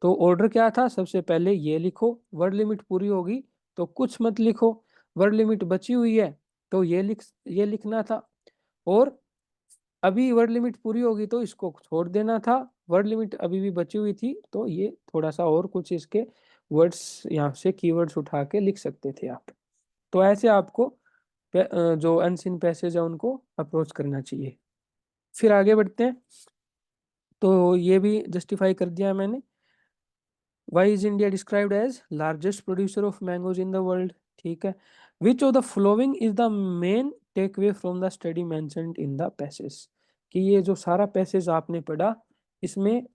तो ऑर्डर क्या था, सबसे पहले ये लिखो, वर्ड लिमिट पूरी होगी तो कुछ मत लिखो, वर्ड लिमिट बची हुई है तो ये लिखना था। और अभी वर्ड लिमिट पूरी होगी तो इसको छोड़ देना था, वर्ड लिमिट अभी भी बची हुई थी तो ये थोड़ा सा और कुछ इसके वर्ड्स यहाँ से कीवर्ड्स उठा के लिख सकते थे आप। तो ऐसे आपको जो अनसीन पैसेज है उनको अप्रोच करना चाहिए। फिर आगे बढ़ते हैं, तो ये भी जस्टिफाई कर दिया मैंने। Why is India described as largest producer of mangoes in the world, ठीक है। Which of the following is the main take away from the study mentioned in the passage, कि ये जो सारा पैसेज आपने पढ़ा, इसमें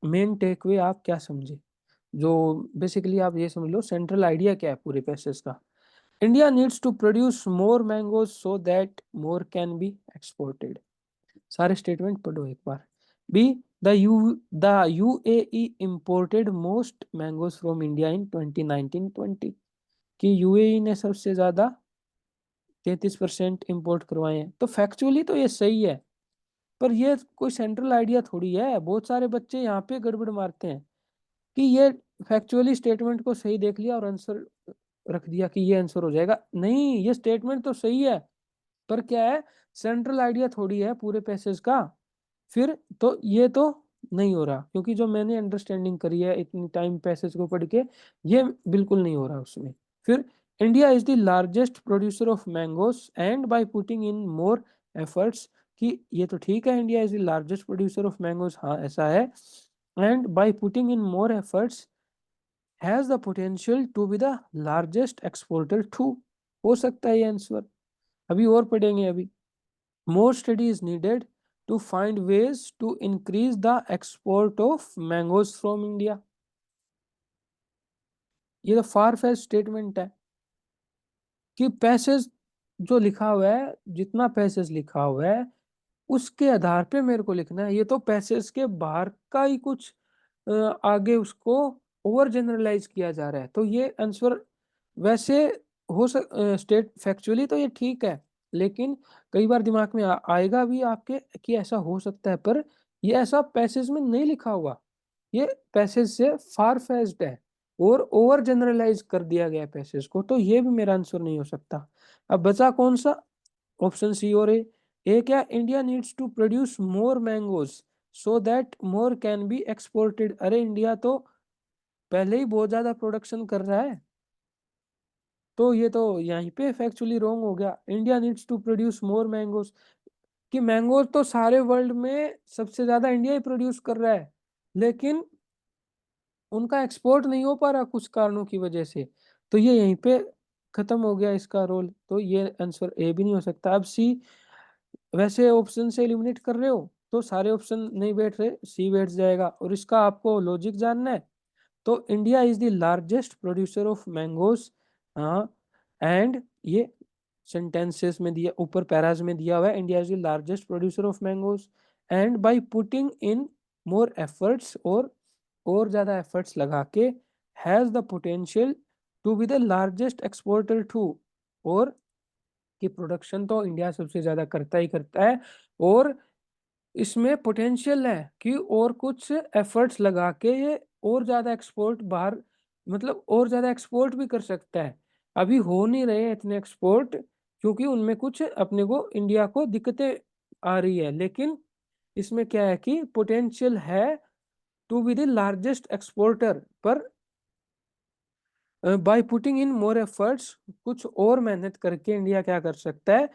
मेन टेक वे आप क्या समझे। जो बेसिकली आप ये समझ लो सेंट्रल आइडिया क्या है पूरे पैसेज का। India needs to produce more mangoes so that more can be exported. सारे स्टेटमेंट पढ़ो एक बार। B, the UAE imported most mangoes from India in 2019-20, कि यूएई ने सबसे ज्यादा 33% इंपोर्ट करवाए हैं। तो फैक्चुअली तो ये सही है, पर ये कोई सेंट्रल आइडिया थोड़ी है। बहुत सारे बच्चे यहाँ पे गड़बड़ मारते हैं कि ये फैक्चुअली स्टेटमेंट को सही देख लिया और आंसर रख दिया कि ये आंसर हो जाएगा। नहीं, ये स्टेटमेंट तो सही है, पर क्या है, सेंट्रल आइडिया थोड़ी है पूरे पैसेज का। फिर तो ये तो नहीं हो रहा, क्योंकि जो मैंने अंडरस्टैंडिंग करी है इतनी टाइम पैसेज को पढ़ के, ये बिल्कुल नहीं हो रहा उसमें। फिर India is the largest producer of mangoes and by putting in more efforts, कि ये तो ठीक है, India is the largest producer of mangoes, हाँ ऐसा है। And by putting in more efforts has the potential to be the largest exporter too. हो सकता है ये आंसर, अभी और पढ़ेंगे अभी। More study is needed to find ways to increase the export of mangoes from India. ये तो फार फेच स्टेटमेंट है कि पैसेज जो लिखा हुआ है, जितना पैसेज लिखा हुआ है उसके आधार पे मेरे को लिखना है। ये तो पैसेज के बाहर का ही कुछ आगे उसको ओवर जनरलाइज किया जा रहा है। तो ये आंसर वैसे स्टेट फैक्चुअली तो ये ठीक है, लेकिन कई बार दिमाग में आएगा भी आपके कि ऐसा हो सकता है, पर ये ऐसा पैसेज में नहीं लिखा हुआ। ये पैसेज से फार फेच्ड है और ओवर जनरलाइज कर दिया गया पैसेज को, तो ये भी मेरा आंसर नहीं हो सकता। अब बचा कौन सा, ऑप्शन सी और ए। क्या, India needs to produce more mangoes so that more can be exported. अरे इंडिया तो पहले ही बहुत ज्यादा प्रोडक्शन कर रहा है, तो ये तो यहीं पे फैक्चुअली रॉन्ग हो गया। India needs to produce more mangoes, कि मैंगोज तो सारे वर्ल्ड में सबसे ज्यादा इंडिया ही प्रोड्यूस कर रहा है, लेकिन उनका एक्सपोर्ट नहीं हो पा रहा कुछ कारणों की वजह से। तो ये यहीं पे खत्म हो गया इसका रोल, तो ये आंसर ए भी नहीं हो सकता। अब सी, वैसे ऑप्शन से एलिमिनेट कर रहे हो तो सारे ऑप्शन नहीं बैठ रहे, सी बैठ जाएगा। और इसका आपको लॉजिक जानना है, तो India is the largest producer of mangoes, हाँ, एंड ये सेंटेंसेस में दिया, ऊपर पैराज में दिया हुआ है, India is the largest producer of mangoes and by putting in more efforts, और ज्यादा एफर्ट्स लगा के, has the potential to be the largest exporter too, और कि प्रोडक्शन तो इंडिया सबसे ज्यादा करता ही करता है, और इसमें पोटेंशियल है कि और कुछ एफर्ट्स लगा के ये और ज्यादा एक्सपोर्ट बाहर, मतलब और ज्यादा एक्सपोर्ट भी कर सकता है। अभी हो नहीं रहे इतने एक्सपोर्ट, क्योंकि उनमें कुछ अपने को इंडिया को दिक्कतें आ रही है, लेकिन इसमें क्या है कि पोटेंशियल है to be the largest exporter, पर by putting in more efforts, कुछ और मेहनत करके इंडिया क्या कर सकता है,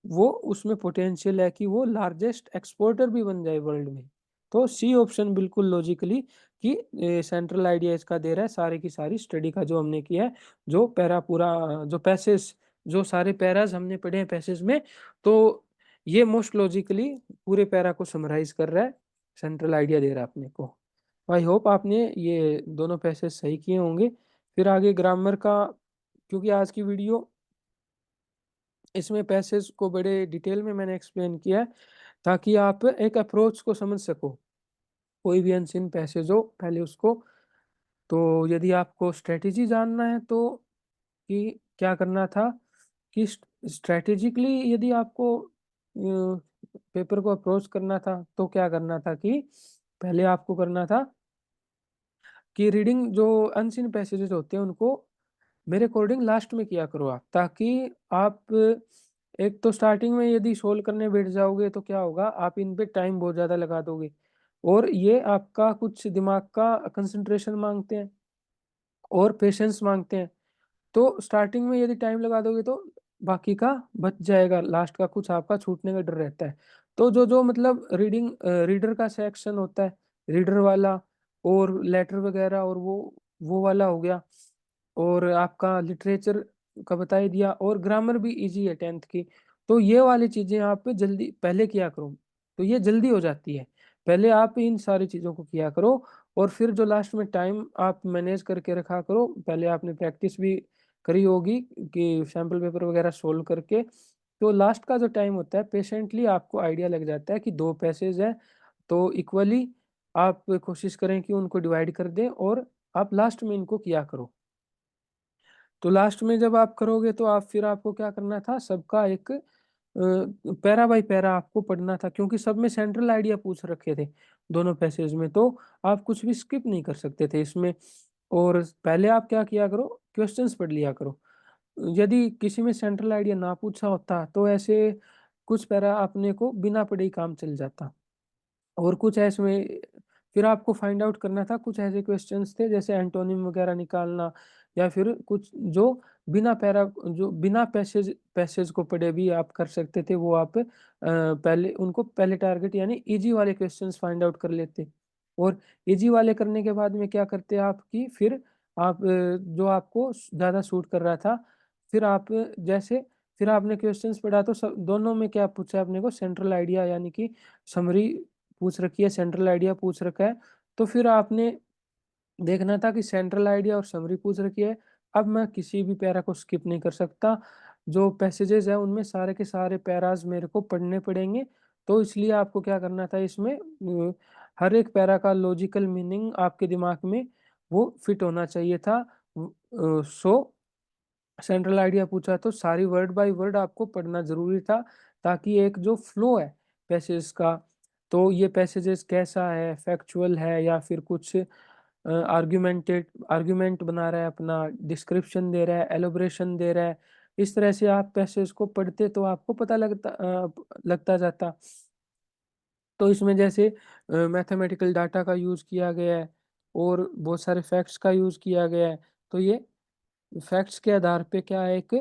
वो उसमें पोटेंशियल है कि वो लार्जेस्ट एक्सपोर्टर भी बन जाए वर्ल्ड में। तो सी ऑप्शन बिल्कुल लॉजिकली कि सेंट्रल आइडिया इसका दे रहा है, सारे की सारी स्टडी का जो हमने किया है, जो पैरा पूरा, जो पैसेज, जो सारे पैराज हमने पढ़े हैं पैसेज में, तो ये मोस्ट लॉजिकली पूरे पैरा को समराइज कर रहा है, सेंट्रल आइडिया दे रहा है अपने को। आई होप आपने ये दोनों पैसेज सही किए होंगे। फिर आगे ग्रामर का, क्योंकि आज की वीडियो इसमें पैसेज को बड़े डिटेल में मैंने एक्सप्लेन किया है, ताकि आप एक अप्रोच को समझ सको। कोई भी अनसीन पैसेज हो पहले उसको, तो यदि आपको स्ट्रेटेजी जानना है तो कि क्या करना था, कि स्ट्रेटेजिकली यदि आपको पेपर को अप्रोच करना था तो क्या करना था, कि पहले आपको करना था कि रीडिंग जो अनसीन पैसेजेस होते हैं उनको मेरे अकॉर्डिंग लास्ट में किया करो आप, ताकि आप एक तो स्टार्टिंग में यदि सोल्व करने बैठ जाओगे तो क्या होगा, आप इन पे टाइम बहुत ज़्यादा लगा दोगे, और ये आपका कुछ दिमाग का कंसंट्रेशन मांगते हैं और पेशेंस मांगते हैं। तो स्टार्टिंग में यदि टाइम लगा दोगे तो बाकी का बच जाएगा, लास्ट का कुछ आपका छूटने का डर रहता है। तो जो जो मतलब रीडर का सेक्शन होता है, रीडर वाला और लेटर वगैरह और वो वाला हो गया, और आपका लिटरेचर का बता ही दिया, और ग्रामर भी इजी है 10th की। तो ये वाली चीजें आप जल्दी पहले किया करो। तो ये जल्दी हो जाती है। पहले आप इन सारी चीज़ों को किया करो और फिर जो लास्ट में टाइम आप मैनेज करके रखा करो। पहले आपने प्रैक्टिस भी करी होगी कि सैंपल पेपर वगैरह सोल्व करके, तो लास्ट का जो टाइम होता है पेशेंटली आपको आइडिया लग जाता है कि 2 पैसेज है, तो इक्वली आप कोशिश करें कि उनको डिवाइड कर दें और आप लास्ट में इनको किया करो। तो लास्ट में जब आप करोगे तो आप फिर आपको क्या करना था, सबका एक पैरा बाय पैरा आपको पढ़ना था, क्योंकि सब में सेंट्रल आइडिया पूछ रखे थे दोनों पैसेज में, तो आप कुछ भी स्किप नहीं कर सकते थे इसमें। और पहले आप क्या किया करो, क्वेश्चंस पढ़ लिया करो। यदि किसी में सेंट्रल आइडिया ना पूछा होता तो ऐसे कुछ पैरा अपने को बिना पढ़े ही काम चल जाता। और कुछ ऐसे में फिर आपको फाइंड आउट करना था, कुछ ऐसे क्वेश्चंस थे जैसे एंटोनिम वगैरह निकालना, या फिर कुछ जो जो बिना पैसेज पैसेज को पढ़े भी आप कर सकते थे, वो आप पहले उनको पहले टारगेट यानी इजी वाले क्वेश्चंस फाइंड आउट कर लेते। और इजी वाले करने के बाद में क्या करते आप कि फिर आप जो आपको ज़्यादा सूट कर रहा था, फिर आप जैसे फिर आपने क्वेश्चंस पढ़ा तो दोनों में क्या पूछा आपने को, सेंट्रल आइडिया यानी कि समरी पूछ रखी है, सेंट्रल आइडिया पूछ रखा है, तो फिर आपने देखना था कि सेंट्रल आइडिया और समरी पूछ रखी है। अब मैं किसी भी पैरा को स्किप नहीं कर सकता, जो पैसेजेस हैं उनमें सारे के सारे पैराज मेरे को पढ़ने पड़ेंगे। तो इसलिए आपको क्या करना था इसमें, हर एक पैरा का लॉजिकल मीनिंग आपके दिमाग में वो फिट होना चाहिए था। सो सेंट्रल आइडिया पूछा तो सारी वर्ड बाय वर्ड आपको पढ़ना ज़रूरी था, ताकि एक जो फ्लो है पैसेज का, तो ये पैसेजेस कैसा है, फैक्चुअल है या फिर कुछ आर्ग्यूमेंट बना रहा है, अपना डिस्क्रिप्शन दे रहा है, एलोब्रेशन दे रहा है। इस तरह से आप पैसेज को पढ़ते तो आपको पता लगता जाता। तो इसमें जैसे मैथमेटिकल डाटा का यूज़ किया गया है और बहुत सारे फैक्ट्स का यूज़ किया गया है। तो ये फैक्ट्स के आधार पे क्या है, एक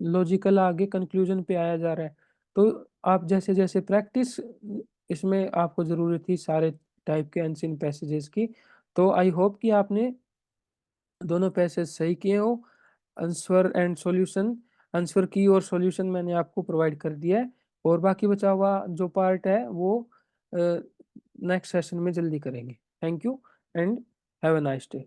लॉजिकल आगे कंक्लूजन पे आया जा रहा है। तो आप जैसे-जैसे प्रैक्टिस इसमें आपको ज़रूरत थी सारे टाइप के अनसीन पैसेजेस की। तो आई होप कि आपने दोनों पैसेज सही किए हो। आंसर एंड सॉल्यूशन आंसर की और सॉल्यूशन मैंने आपको प्रोवाइड कर दिया है, और बाकी बचा हुआ जो पार्ट है वो नेक्स्ट सेशन में जल्दी करेंगे। Thank you and have a nice day.